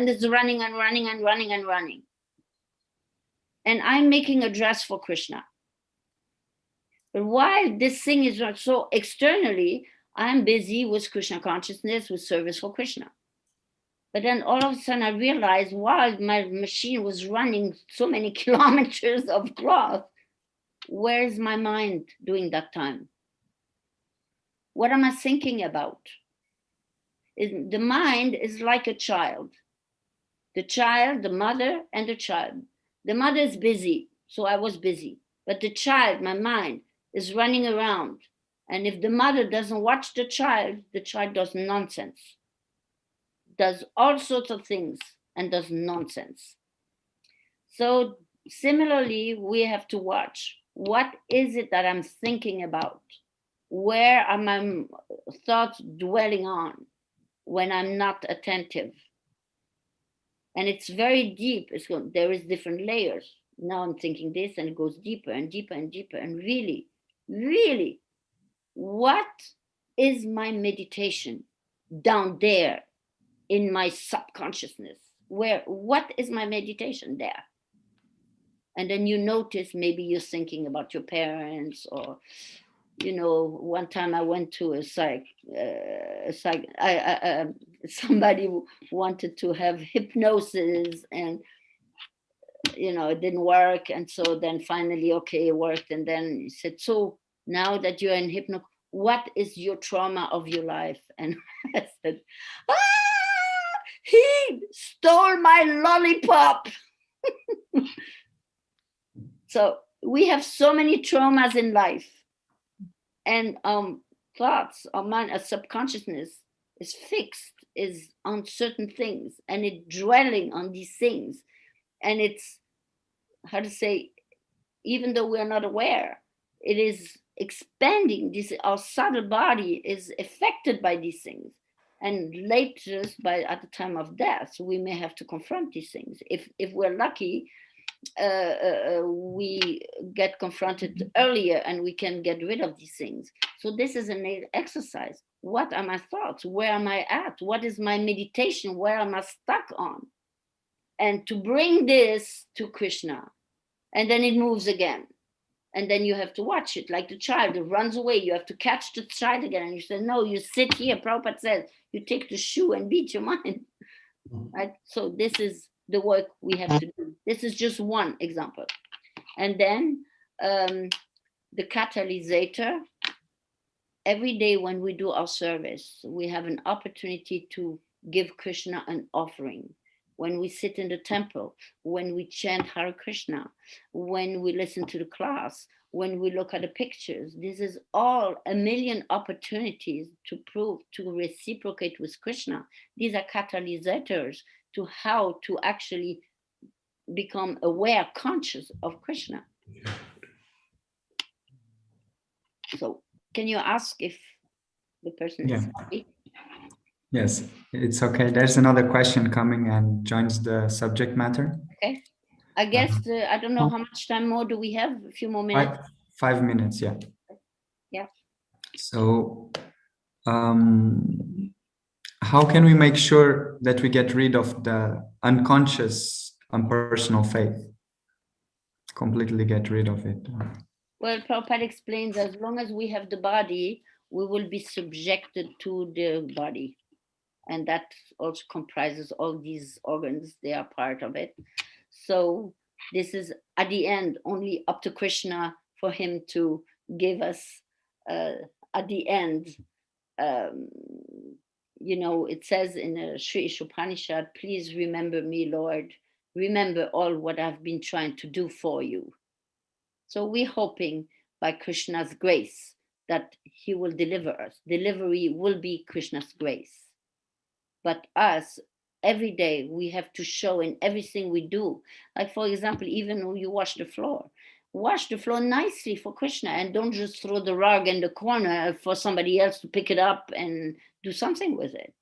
it's running and running and running and running. And I'm making a dress for Krishna. But while this thing is not so externally, I'm busy with Krishna consciousness, with service for Krishna. But then all of a sudden I realized while my machine was running so many kilometers of cloth, where's my mind doing that time? What am I thinking about? The mind is like a child. The child, the mother, and the child. The mother is busy, so I was busy. But the child, my mind, is running around. And if the mother doesn't watch the child does nonsense, does all sorts of things, and does nonsense. So similarly, we have to watch, what is it that I'm thinking about? Where are my thoughts dwelling on when I'm not attentive? And it's very deep. There is different layers. Now I'm thinking this, and it goes deeper and deeper and deeper. And really, really, what is my meditation down there in my subconsciousness? What is my meditation there? And then you notice maybe you're thinking about your parents, or one time I went to somebody wanted to have hypnosis, and it didn't work. And so then finally, okay, it worked. And then he said, so now that you're in hypnosis, what is your trauma of your life? And I said, he stole my lollipop. So we have so many traumas in life, and thoughts, our mind, our subconsciousness is fixed, is on certain things, and it's dwelling on these things. And it's, how to say, even though we are not aware, it is expanding. Our subtle body is affected by these things. And later, at the time of death, we may have to confront these things. If we're lucky, we get confronted earlier and we can get rid of these things. So this is an exercise. What are my thoughts? Where am I at? What is my meditation? Where am I stuck on? And to bring this to Krishna, and then it moves again. And then you have to watch it, like the child that runs away. You have to catch the child again. And you say, no, you sit here. Prabhupada says, you take the shoe and beat your mind. Right? So this is the work we have to do. This is just one example. And then the catalysator, every day when we do our service, we have an opportunity to give Krishna an offering. When we sit in the temple, when we chant Hare Krishna, when we listen to the class, when we look at the pictures, this is all a million opportunities to reciprocate with Krishna. These are catalyzators to how to actually become aware, conscious of Krishna. So can you ask if the person is happy? Yes, it's okay. There's another question coming and joins the subject matter. Okay. I guess, I don't know how much time more do we have? A few more minutes? 5 minutes, yeah. Yeah. So how can we make sure that we get rid of the unconscious impersonal faith? Completely get rid of it? Well, Prabhupada explains, as long as we have the body, we will be subjected to the body. And that also comprises all these organs. They are part of it. So this is, at the end, only up to Krishna for him to give us, at the end, it says in the Sri Ishopanishad, please remember me, Lord. Remember all what I've been trying to do for you. So we're hoping by Krishna's grace that he will deliver us. Delivery will be Krishna's grace. But us, every day, we have to show in everything we do. Like, for example, even when you wash the floor nicely for Krishna, and don't just throw the rug in the corner for somebody else to pick it up and do something with it.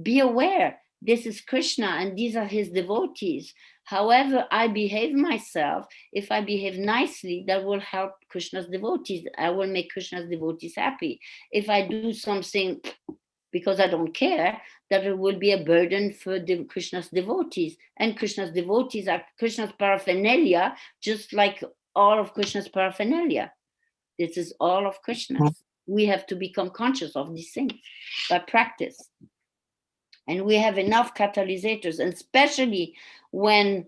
Be aware, this is Krishna and these are his devotees. However I behave myself, if I behave nicely, that will help Krishna's devotees. I will make Krishna's devotees happy. If I do something because I don't care, that it will be a burden for Krishna's devotees. And Krishna's devotees are Krishna's paraphernalia, just like all of Krishna's paraphernalia. This is all of Krishna's. We have to become conscious of these things by practice. And we have enough catalyzers, and especially when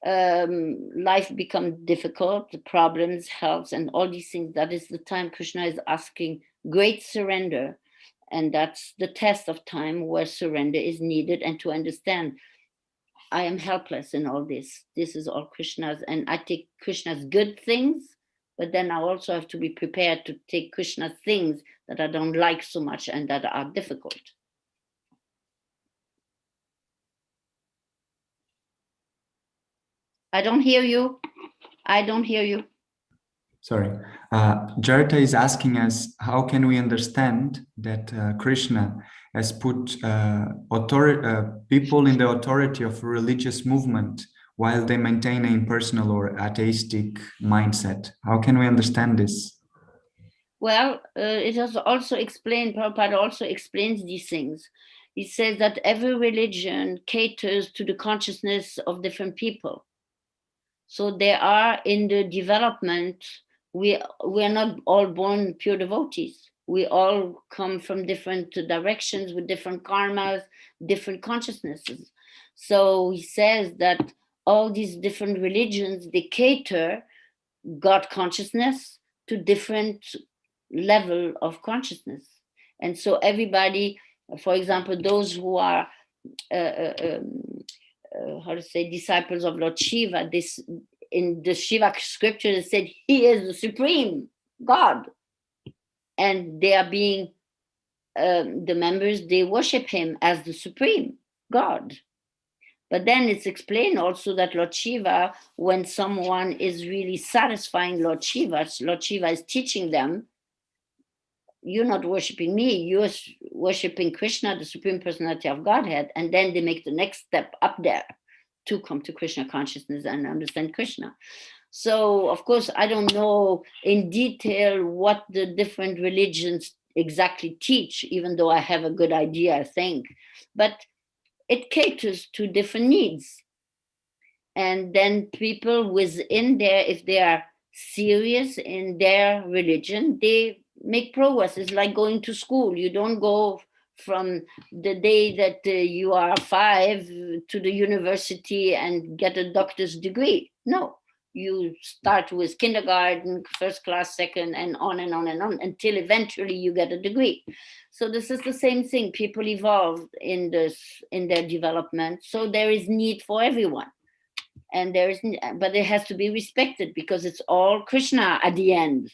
life becomes difficult, the problems, health, and all these things, that is the time Krishna is asking great surrender. And that's the test of time where surrender is needed, and to understand I am helpless in all this. This is all Krishna's, and I take Krishna's good things, but then I also have to be prepared to take Krishna's things that I don't like so much and that are difficult. I don't hear you. I don't hear you. Sorry. Jarita is asking us, how can we understand that Krishna has put people in the authority of a religious movement while they maintain an impersonal or atheistic mindset? How can we understand this? Well, it is also explained, Prabhupada also explains these things. He says that every religion caters to the consciousness of different people. So they are in the development, we are not all born pure devotees. We all come from different directions with different karmas, different consciousnesses. So he says that all these different religions, they cater God consciousness to different level of consciousness. And so everybody, for example, those who are disciples of Lord Shiva, this in the Shiva scripture it said he is the supreme God, and they are being the members, they worship him as the supreme God. But then it's explained also that Lord Shiva, when someone is really satisfying Lord Shiva is teaching them, you're not worshiping me, you're worshiping Krishna, the Supreme Personality of Godhead. And then they make the next step up there to come to Krishna consciousness and understand Krishna. So, of course, I don't know in detail what the different religions exactly teach, even though I have a good idea, I think. But it caters to different needs. And then people within there, if they are serious in their religion, they make progress. It's like going to school. You don't go from the day that you are 5 to the university and get a doctor's degree. No, you start with kindergarten, first class, second, and on and on and on until eventually you get a degree. So this is the same thing. People evolve in their development. So there is need for everyone. And but it has to be respected because it's all Krishna at the end,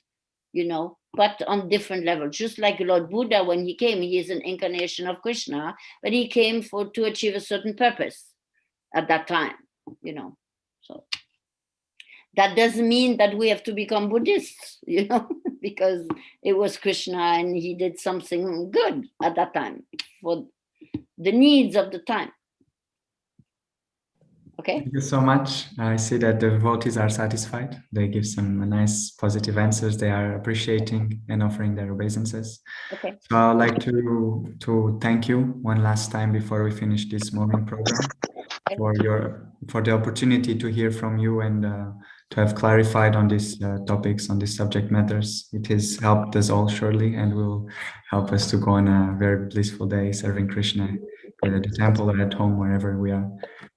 but on different levels. Just like Lord Buddha, when he came, he is an incarnation of Krishna, but he came to achieve a certain purpose at that time, So that doesn't mean that we have to become Buddhists, because it was Krishna and he did something good at that time for the needs of the time. Okay. Thank you so much. I see that the devotees are satisfied. They give some nice positive answers. They are appreciating and offering their obeisances. Okay. So I'd like to thank you one last time before we finish this morning program for the opportunity to hear from you and to have clarified on these topics, on these subject matters. It has helped us all surely and will help us to go on a very blissful day serving Krishna, either at the temple or at home, wherever we are.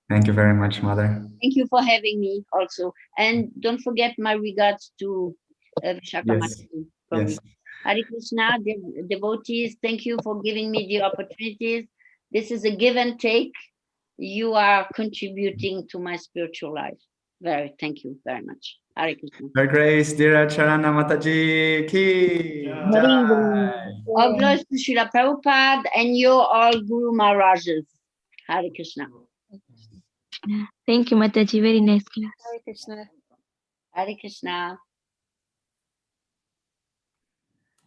Thank you very much, Mother. Thank you for having me also. And don't forget my regards to Vishaka Mataji from me. Hare Krishna, devotees, thank you for giving me the opportunities. This is a give and take. You are contributing to my spiritual life. Thank you very much. Hare Krishna. Her Grace, dear Charana Mataji ki Jai. All glories to Srila Prabhupada and you all Guru Maharajas. Hare Krishna. Thank you, Mataji. Very nice class. Hare Krishna. Hare Krishna.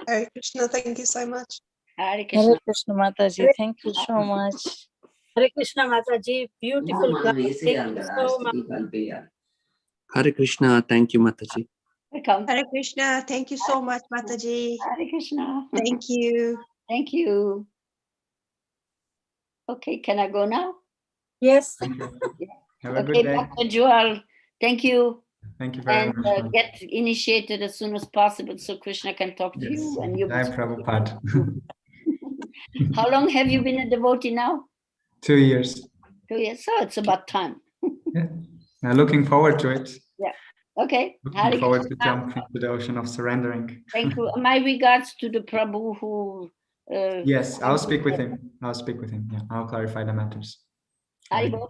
Hare Krishna. Thank you so much. Hare Hare Krishna. Krishna Mataji. Thank you so much. Hare Krishna Mataji. Beautiful class. Thank you so much. Hare Krishna. Thank you, Mataji. Welcome. Hare Krishna. Thank you so much, Mataji. Hare Krishna. Thank you. Thank you. Okay, can I go now? Yes. Thank you. Have a Okay, good day. Dr. Joel, thank you. Thank you very And much. ma'am. get initiated as soon as possible so Krishna can talk to Yes. you. And you. Jai Prabhupada. How long have you been a devotee now? 2 years. 2 years. So it's about time. Yeah. Now looking forward to it. Okay. Hare Looking forward to Krishna. jump into the ocean of surrendering. Thank you. My regards to the Prabhu who. Yes, I'll speak with him. I'll speak with him. Yeah, I'll clarify the matters. Haribol.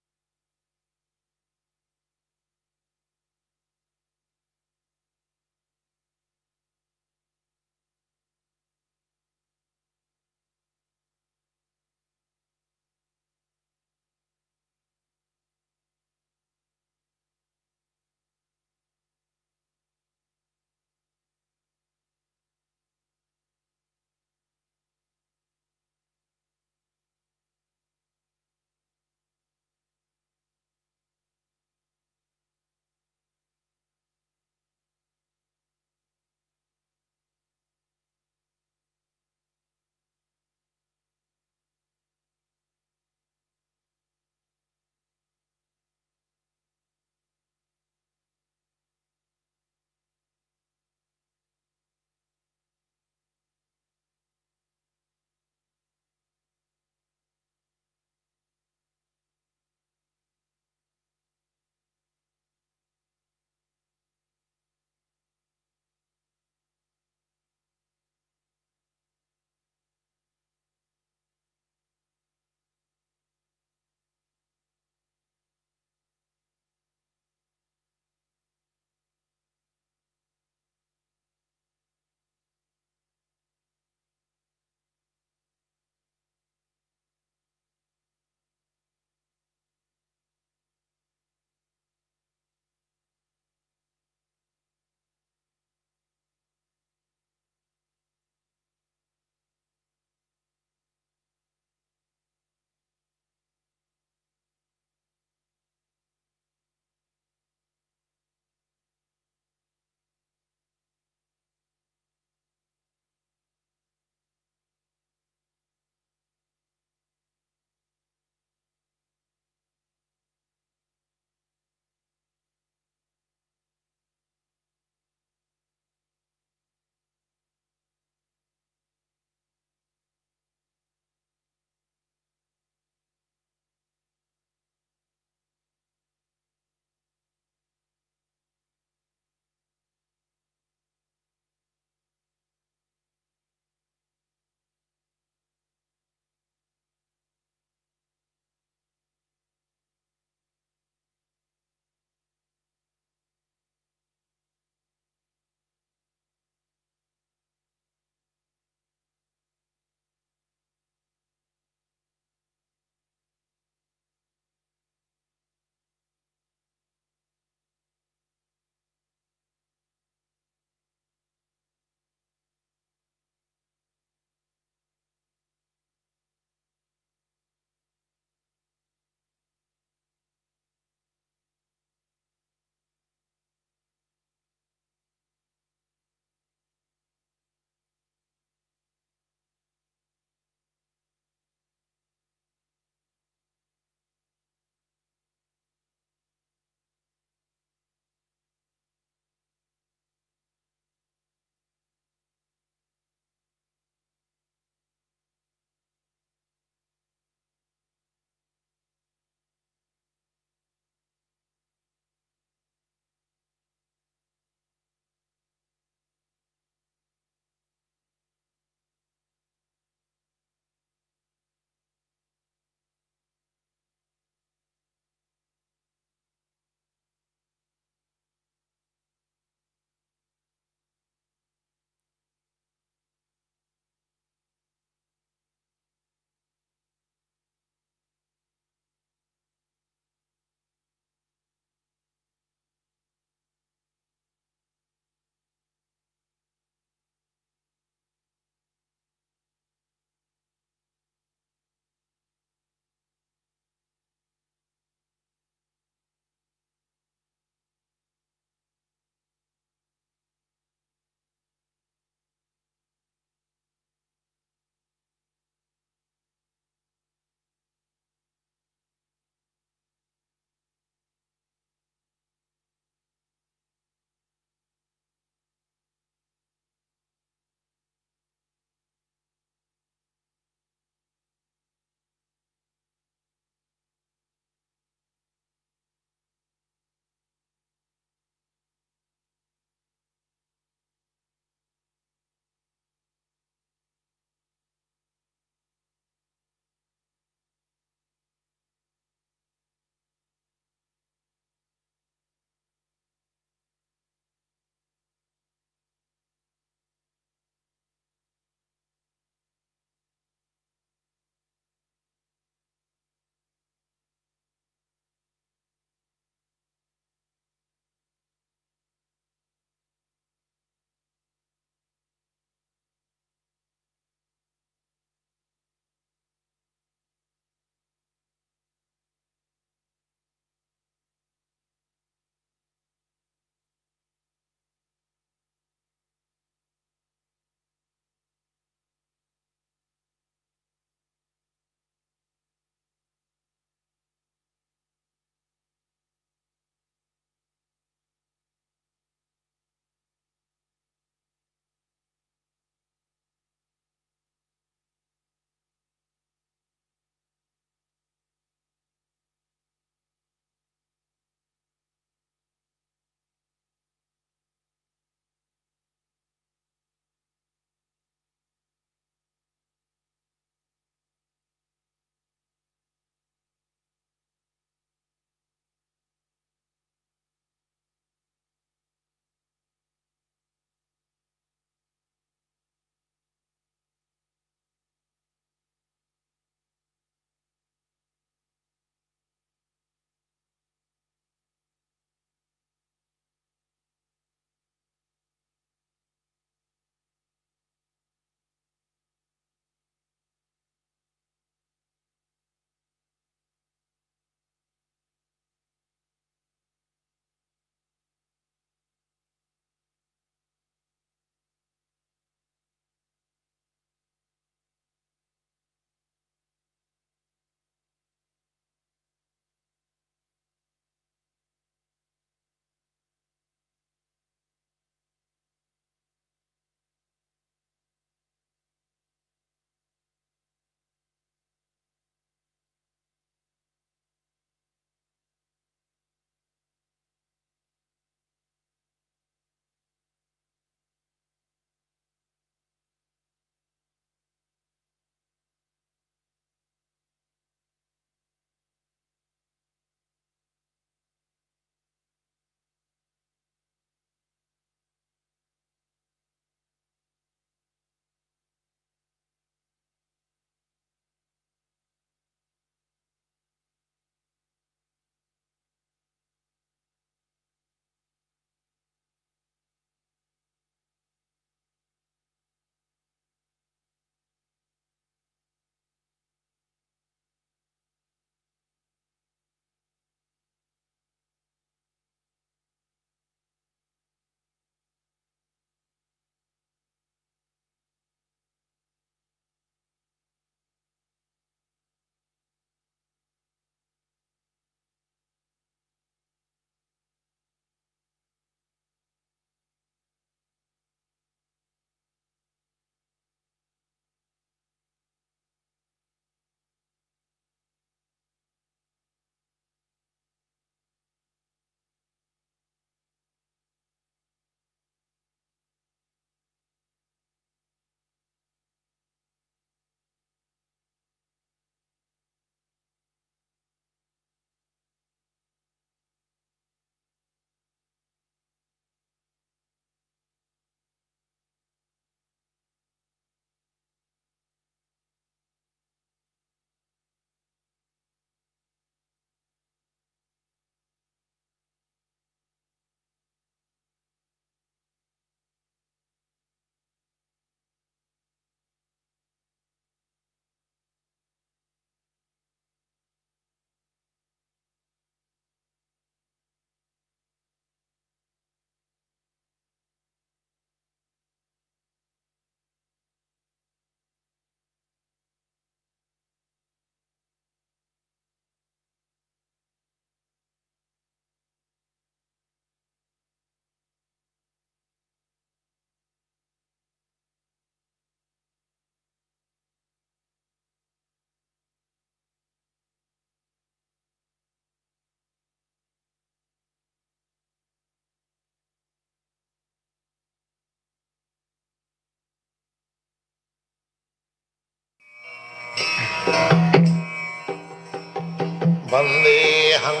Vandeham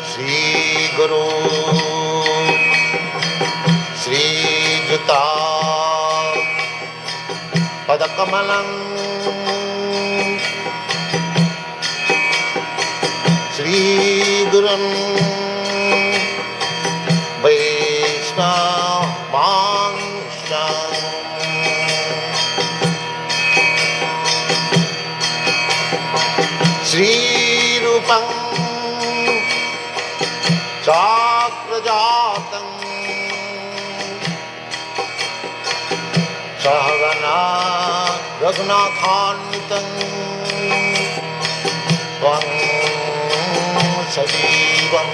Shri Guru Shri Juta Padakamalam Shri Gurun Vaishnavansham Shri Rupam Chakrajatam Sahagana Raghunathanvitam Svam Sajivam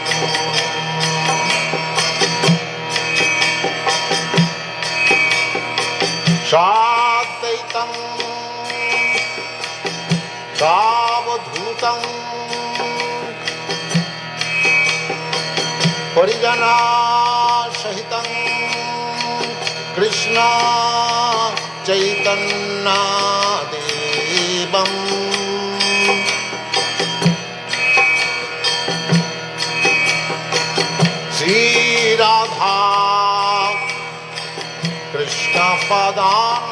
Shadaitam Savadhutam Parijana Sahitam Krishna Chaitanya Devam Sri Radha Krishna Padam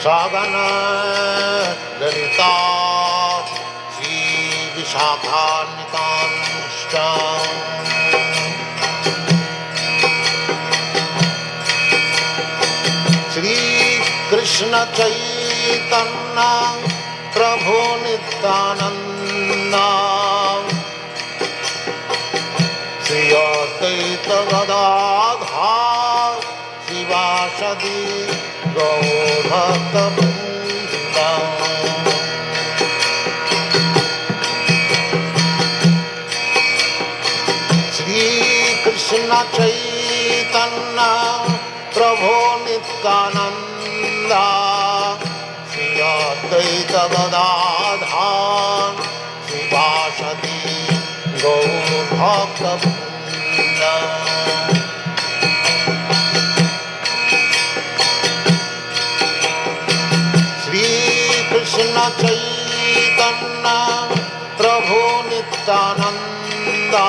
Sagana Lalita Sri Vishakanitam Shri Krishna Chaitanya Prabhu Nityananda Shri Advaita Gadadhar Shivasadi Gaur Shri Krishna Chaitanya Prabhu Nityananda Shri Advaita Gadadhar Shivasadi Gaur Bhaktivedanta Shri Krishna Chaitanya Prabhu Nityananda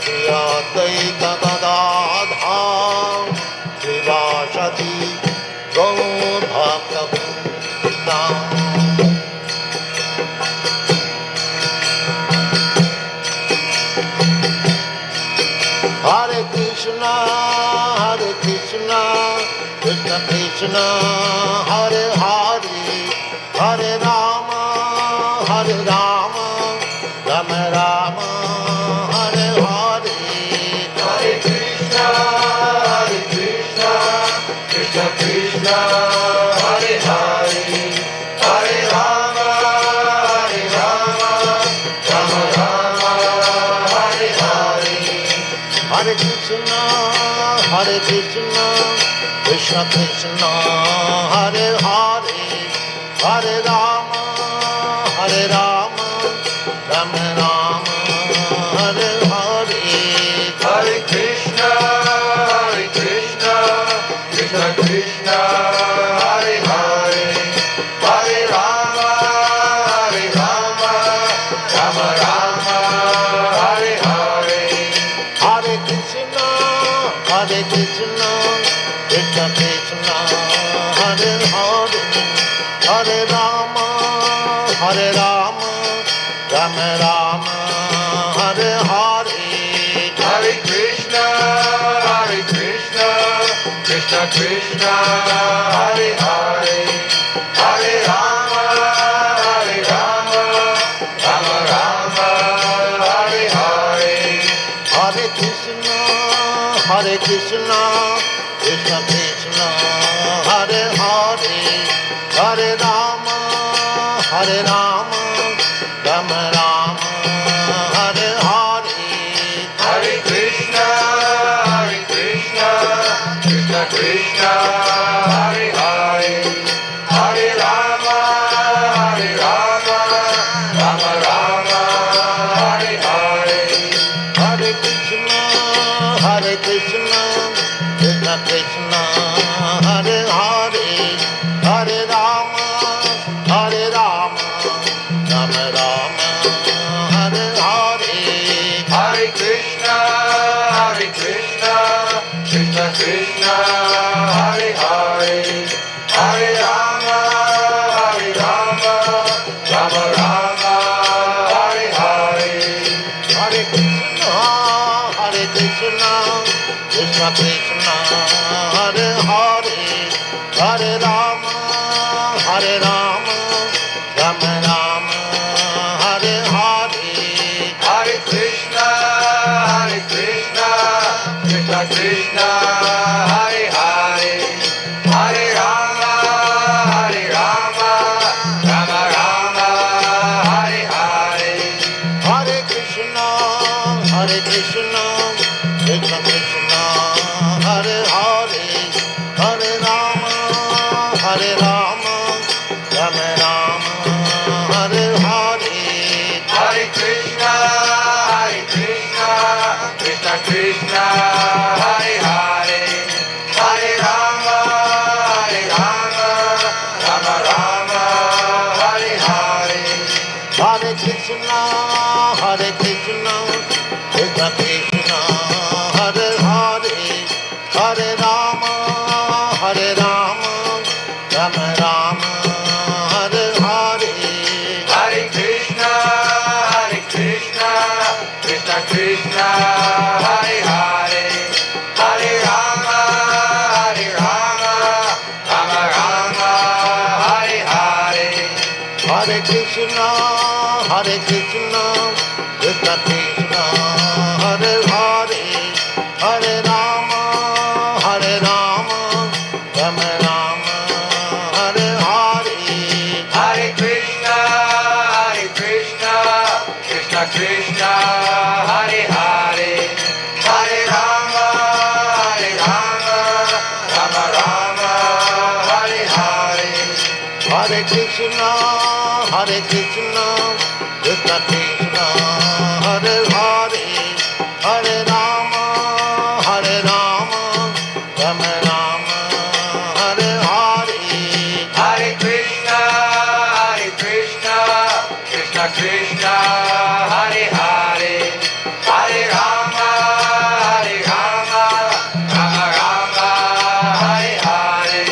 Shri Advaita Gadadhar Shivasadi Gaur Bhaktivedanta Hare Krishna, Krishna Krishna, Hare Hare, Hare Rama, Rama Rama, Hare Hare. Hare Krishna, Krishna Krishna, Hare Hare, Hare Rama, Rama Rama, Hare Hare. Hare Krishna, Krishna Krishna, Hare Hare, Hare Rama, Rama Rama, Hare Hare. Hare Krishna, Krishna Krishna, Hare Hare, Hare Rama, Rama Rama, Hare Hare. Hare Krishna, Krishna Krishna, Hare Hare, Hare Rama, Rama Rama, Hare Hare. Hare Krishna, Krishna Krishna, Hare Hare, Hare Rama, Rama Rama, Hare Hare. Hare Krishna, Krishna Krishna, Hare Hare, Hare Rama, Rama Rama, Hare Hare. Hare Krishna, Krishna Krishna, Hare Hare, Hare Rama, Rama Rama, Hare Hare. Hare Krishna, Krishna Krishna, Krishna Krishna Hare Hare Hare Rama Hare Rama Rama Rama Hare Hare Hare Krishna Krishna Krishna Hare Hare Hare Rama Rama Rama Hare Hare Hare Krishna Krishna Krishna Krishna Hare Hare Hare Rama Rama Rama Hare Hare Hare Krishna Krishna Krishna Hare Hare Hare Rama Rama Rama Hare Hare Hare Krishna Krishna Krishna Hare Hare Hare Rama Rama Rama Hare Hare Hare Krishna Krishna Krishna Hare Hare Hare Rama Rama Rama Hare Hare Hare Krishna Krishna Krishna Krishna Hare Hare Hare Rama Rama Rama Hare Hare Hare Krishna Krishna Krishna Hare Hare Hare Rama Rama Rama Hare Hare Hare Krishna Krishna Krishna Krishna Hare Hare Hare Rama Rama Rama Hare Hare Hare Krishna Krishna Krishna Hare Hare Hare Rama Rama Hare Hare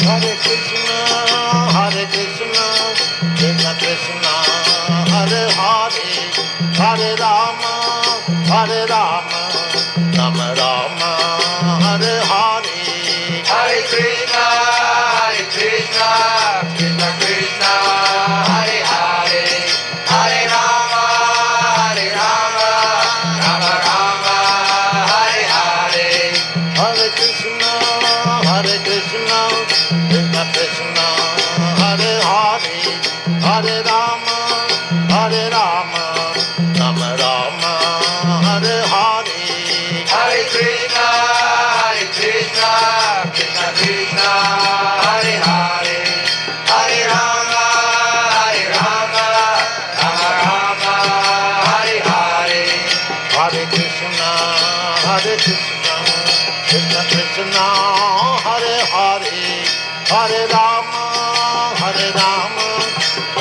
Hare Krishna Krishna Krishna Hare Hare Hare Rama Rama Rama Hare Hare Hare Krishna Krishna Krishna Hare Hare Hare Rama Rama Rama Hare Hare Hare Krishna Krishna Krishna Hare Hare Hare Rama Rama Rama Hare Hare Hare Krishna Krishna Krishna Hare Hare Hare Rama Rama Hare Hare Hare Krishna Krishna Krishna Hare Hare Hare Rama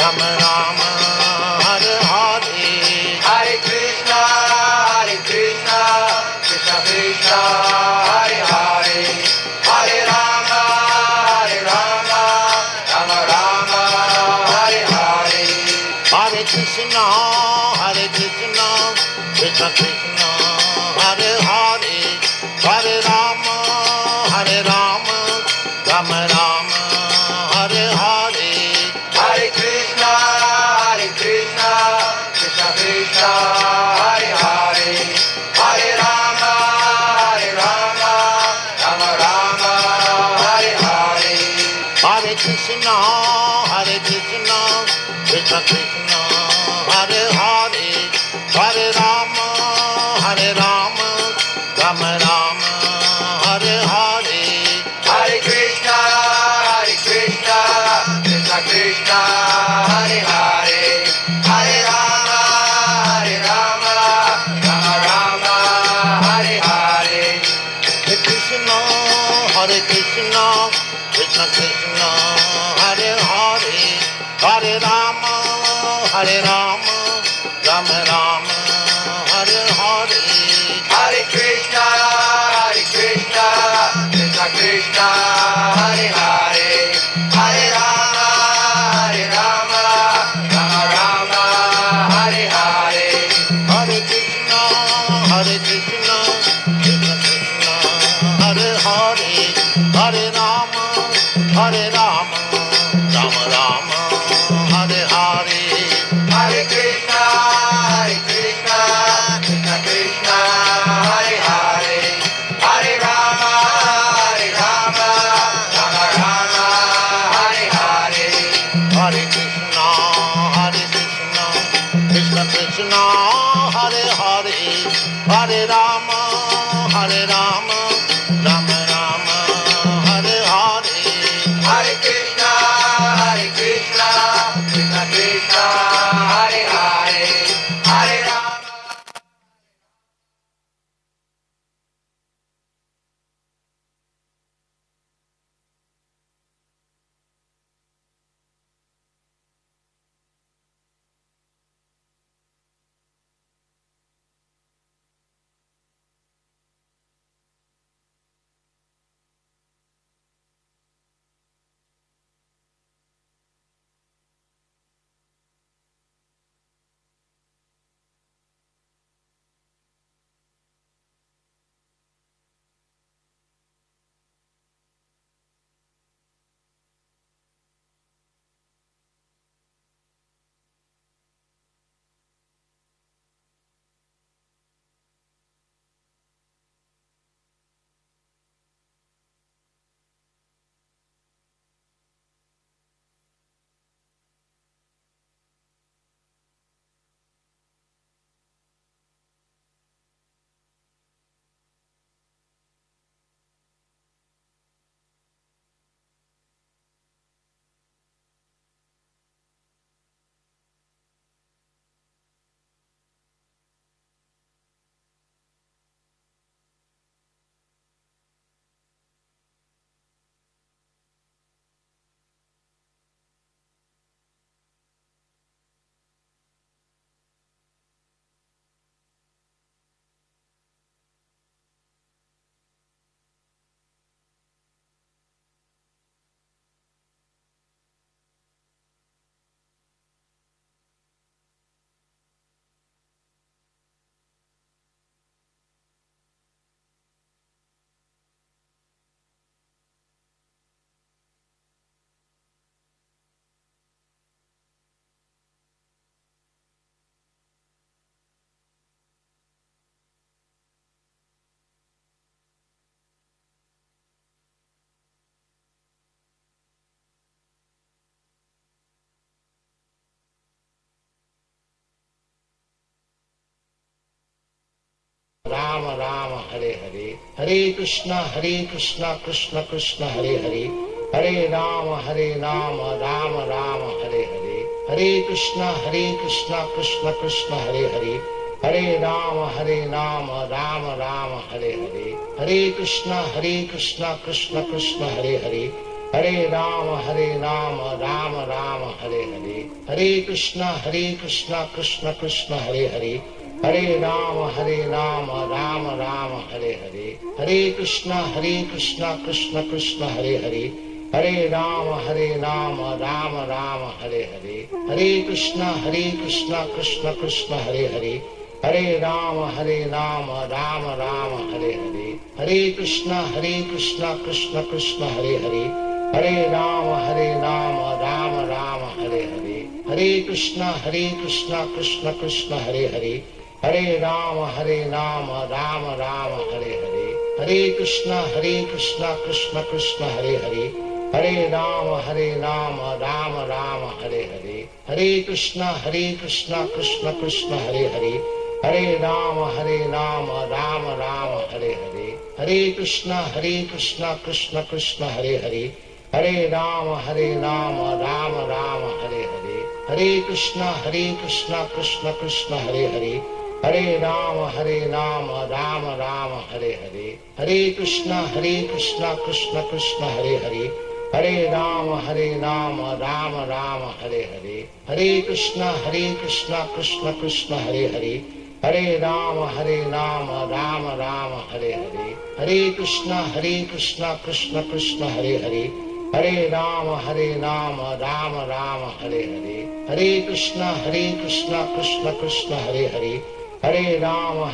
Rama Rama Hare Hare Hare Krishna Krishna Krishna Hare Hare Hare Rama Rama Rama Hare Hare Hare Krishna Krishna Krishna Hare Hare Hare Rama Rama Rama Hare Hare Hare Krishna Krishna Krishna Hare Hare Hare Rama Rama Rama Hare Hare Hare Krishna Krishna Krishna Hare Hare Hare Rama Rama Rama Hare Hare Hare Krishna Krishna Krishna Hare Hare Hare Rama Rama Hare Hare Hare Krishna Krishna Krishna Hare Hare Hare Rama Rama Rama Hare Hare Hare Krishna Krishna Krishna Hare Hare Hare Rama Rama Hare Hare Hare Krishna Krishna Krishna Hare Krishna, Krishna Krishna, Hare Hare, Hare Rama, Rama Rama, Hare Hare. Hare Krishna, Krishna Krishna, Hare Hare, Hare Rama. Rama Rama Hare Hare, Hare Krishna Krishna Krishna Hare Hare, Hare Rama Rama Rama Hare Hare, Hare Krishna Krishna Krishna Hare Hare, Hare Rama Rama Rama Hare Hare, Hare Krishna Krishna Krishna Hare Hare, Hare Rama Rama Rama Hare Hare, Hare Krishna Krishna Krishna Hare Hare, Hare Rama Rama Rama Hare Hare, Hare Krishna Krishna Krishna Hare Hare, Hare Rama Rama Rama Hare Hare, Hare Krishna Krishna Krishna Hare Hare, Hare Rama Rama Rama Hare Hare, Hare Krishna Krishna Krishna Hare Hare, Hare Rama Rama Rama Hare Hare, Hare Krishna Krishna Krishna Hare Hare, Hare Rama Rama Rama Hare Hare, Hare Krishna Krishna Krishna Hare Hare, Hare Rama Rama Rama Hare Hare, Hare Krishna Krishna Krishna Hare Hare, Hare Rama Rama Rama Hare Hare, Hare Krishna Krishna Krishna Hare Hare, Hare Rama Rama Rama Hare Hare, Hare Krishna Krishna Krishna Hare Hare, Hare Rama Rama Rama Hare Hare, Hare Krishna Krishna Krishna Hare Hare, Hare Rama Rama Rama Hare Hare, Hare Krishna Krishna Krishna Hare Hare, Hare Rama Rama Rama Hare Hare, Hare Krishna Krishna Krishna Hare Hare, Hare Rama Rama Rama Hare Hare, Hare Krishna Krishna Krishna Hare Hare, Hare Rama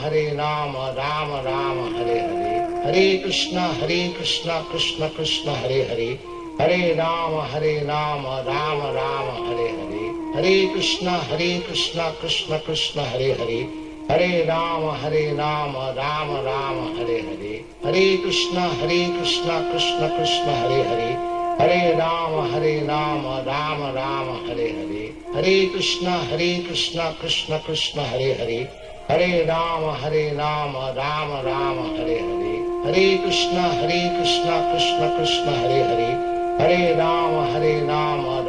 Rama Rama Hare Hare, Hare Krishna Krishna Krishna Hare Hare, Hare Rama Rama Rama Hare Hare, Hare Krishna Krishna Krishna Hare Hare, Hare Rama Rama Rama Hare Hare, Hare Krishna Krishna Krishna Hare Hare, Hare Rama Rama Rama Hare Hare, Hare Krishna Krishna Krishna Hare Hare, Hare Rama Rama Rama Hare Hare, Hare Krishna Krishna Krishna Hare Hare, Hare Rama Rama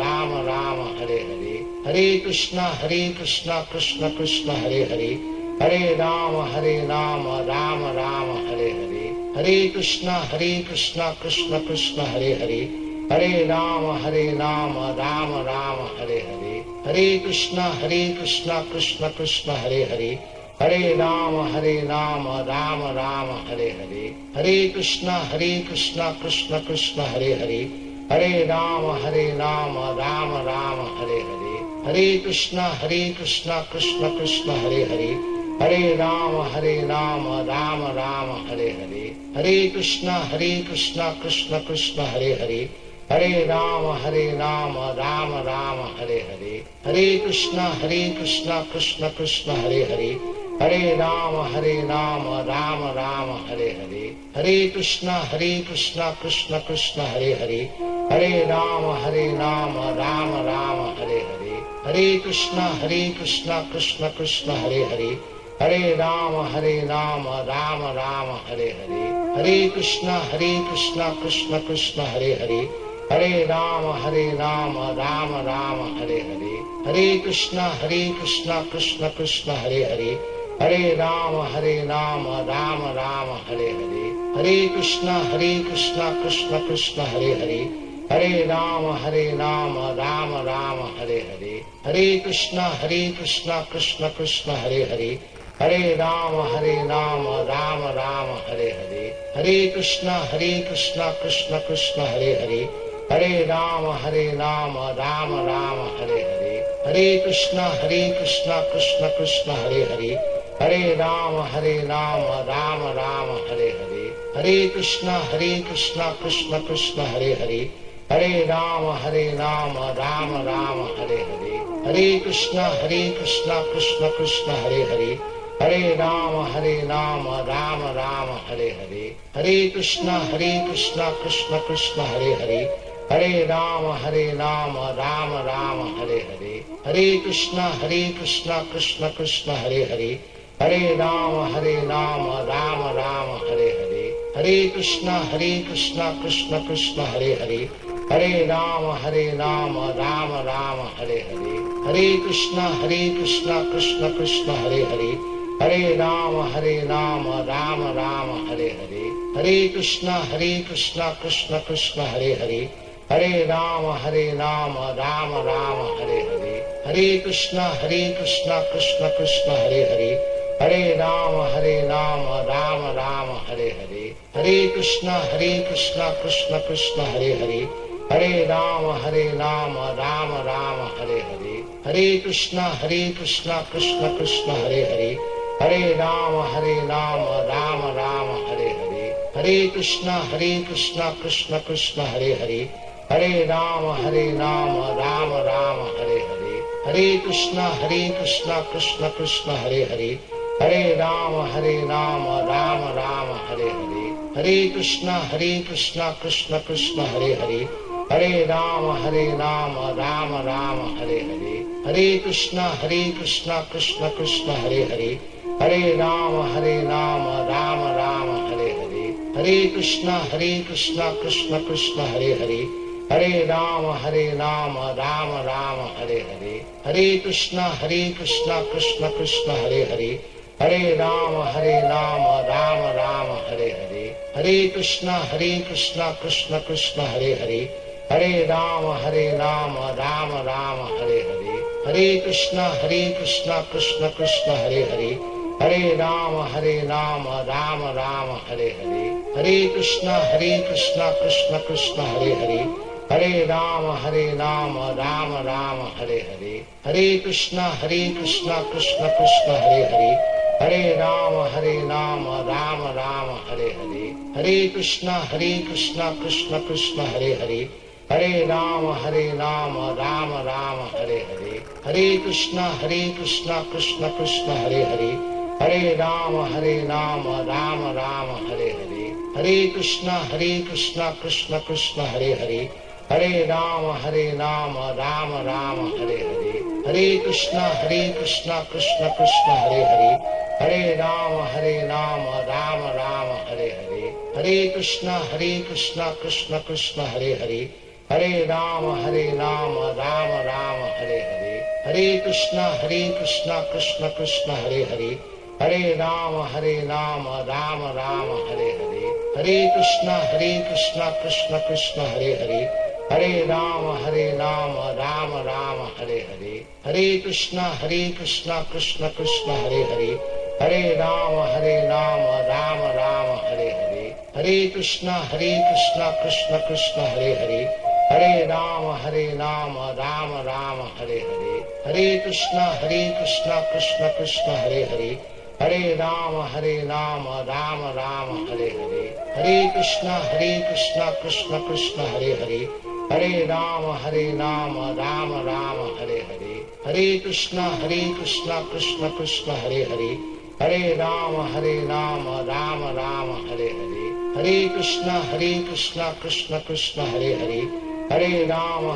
Rama Hare Hare, Hare Krishna Krishna Krishna Hare Hare, Hare Rama Rama Rama Hare Hare, Hare Krishna Krishna Krishna Hare Hare, Hare Rama Rama Rama Hare Hare, Hare Krishna Krishna Krishna Hare Hare, Hare Rama Rama Rama Hare Hare, Hare Krishna Krishna Krishna Hare Hare, Hare Rama Rama Rama Hare Hare, Hare Krishna Krishna Krishna Hare Hare, Hare Rama Rama Rama Hare Hare, Hare Krishna Krishna Krishna Hare Hare, Hare Rama Rama Rama Hare Hare, Hare Krishna Krishna Krishna Hare Hare, Hare Rama Rama Rama Hare Hare, Hare Krishna Krishna Krishna Hare Hare, Hare Rama Rama Rama Hare Hare, Hare Krishna Krishna Krishna Hare Hare, Hare Rama Rama Rama Hare Hare, Hare Krishna Krishna Krishna Hare Hare, Hare Rama Rama Rama Hare Hare, Hare Krishna Krishna Krishna Hare Hare, Hare Rama Rama Rama Hare Hare, Hare Krishna Krishna Krishna Hare Hare, Hare Rama Rama Rama Hare Hare, Hare Krishna Krishna Krishna Hare Hare, Hare Rama Rama Rama Hare Hare, Hare Krishna Krishna Krishna Hare Hare, Hare Rama Rama Rama Hare Hare, Hare Krishna Krishna Krishna Hare Hare, Hare Rama Rama Rama Hare Hare, Hare Krishna Krishna Krishna Hare Hare, Hare Rama Rama Rama Hare Hare, Hare Krishna Krishna Krishna Hare Hare, Hare Rama Rama Rama Hare Hare, Hare Krishna Krishna Krishna Hare Hare, Hare Rama Rama Rama Hare Hare, Hare Krishna Krishna Krishna Hare Hare, Hare Rama Rama Rama Hare Hare, Hare Krishna Krishna Krishna Hare Hare, Hare Rama Rama Rama Hare Hare, Hare Krishna Krishna Krishna Hare Hare, Hare Rama Rama Rama Hare Hare, Hare Krishna Krishna Krishna Hare Hare, Hare Rama Rama Rama Hare Hare, Hare Krishna Krishna Krishna Hare Hare, Hare Rama Rama Rama Hare Hare, Hare Krishna Krishna Krishna Hare Hare, Hare Rama Rama Rama Hare Hare, Hare Krishna Krishna Krishna Hare Hare, Hare Rama Rama Rama Hare Hare, Hare Krishna Krishna Krishna Hare Hare, Hare Rama Rama Rama Hare Hare, Hare Krishna Krishna Krishna Hare Hare, Hare Rama Rama Rama Hare Hare, Hare Krishna Krishna Krishna Hare Hare, Hare Rama Rama Rama Hare Hare, Hare Krishna Krishna Krishna Hare Hare, Hare Rama Rama Rama Hare Hare, Hare Krishna Krishna Krishna Hare Hare, Hare Rama Rama Rama Hare Hare, Hare Krishna Krishna Krishna Hare Hare, Hare Rama Rama Rama Hare Hare, Hare Krishna Krishna Krishna Hare Hare, Hare Rama Rama Rama Hare Hare, Hare Krishna Krishna Krishna Hare Hare, Hare Rama Rama Rama Hare Hare, Hare Krishna Krishna Krishna Hare Hare, Hare Rama Rama Rama Hare Hare, Hare Krishna Krishna Krishna Hare Hare, Hare Rama Rama Rama Hare Hare, Hare Krishna Krishna Krishna Hare Hare, Hare Rama Rama Rama Hare Hare, Hare Krishna Krishna Krishna Hare Hare, Hare Rama Rama Rama Hare Hare, Hare Krishna Krishna Krishna Hare Hare, Hare Rama, Rama Rama, Hare Hare. Hare Krishna, Krishna Krishna, Hare Hare. Hare Rama, Rama Rama, Hare Hare. Hare Krishna, Krishna Krishna, Hare Hare. Hare Rama, Rama Rama, Hare Hare. Hare Krishna, Krishna Krishna, Hare Hare. Hare Rama, Rama Rama, Hare Hare. Hare Krishna, Krishna Krishna, Hare Hare. Hare Rama, Rama Rama, Hare Hare. Hare Krishna, Krishna Krishna, Hare Hare. Hare Rama, Rama Rama, Hare Hare. Hare Krishna, Krishna Krishna, Hare Hare. Hare Rama, Rama Rama, Hare Hare. Hare Krishna, Krishna Krishna, Hare Hare. Hare Rama, Rama Rama, Hare Hare. Hare Krishna, Krishna Krishna, Hare Hare. Hare Rama, Rama Rama, Hare Hare. Hare Krishna, Krishna Krishna, Hare Hare. Hare Rama, Rama Rama, Hare Hare. Hare Krishna, Krishna Krishna, Hare Hare. Hare Rama,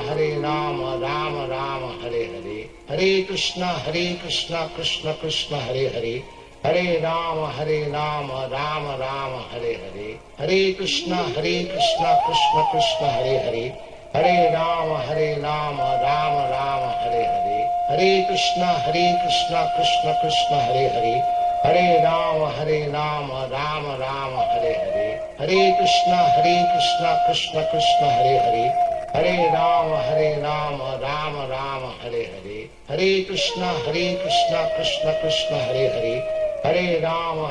Rama Rama, Hare Hare. Hare Krishna, Krishna Krishna, Hare Hare. Hare Rama, Rama Rama, Hare Hare. Hare Krishna, Krishna Krishna, Hare Hare. Hare Rama, Rama Rama, Hare Hare. Hare Krishna, Krishna Krishna, Hare Hare. Hare Rama, Rama Rama, Hare Hare. Hare Krishna, Krishna Krishna, Hare Hare. Hare Rama, Rama Rama, Hare Hare. Hare Krishna, Krishna Krishna, Hare Hare. Hare Rama,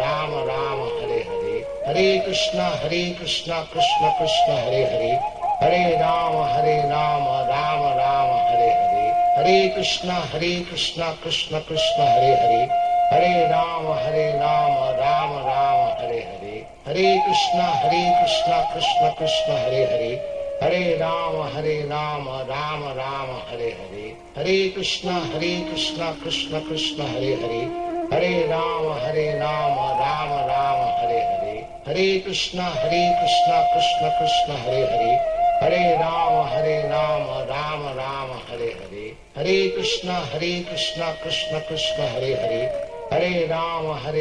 Rama Rama, Hare Hare. Hare Krishna, Krishna Krishna, Hare Hare. Hare Rama, Rama Rama, Hare Hare. Hare Krishna, Krishna Krishna, Hare Hare. Hare Rama, Rama Rama, Hare Hare. Hare Krishna, Krishna Krishna, Hare Hare. Hare Rama, Rama Rama, Hare Hare. Hare Krishna, Krishna Krishna, Hare Hare. Hare Rama, Rama Rama, Hare Hare. Hare Krishna, Krishna Krishna, Hare Hare. Hare Rama, Rama Rama, Hare Hare. Hare Krishna, Krishna Krishna, Hare Hare. Hare Rama,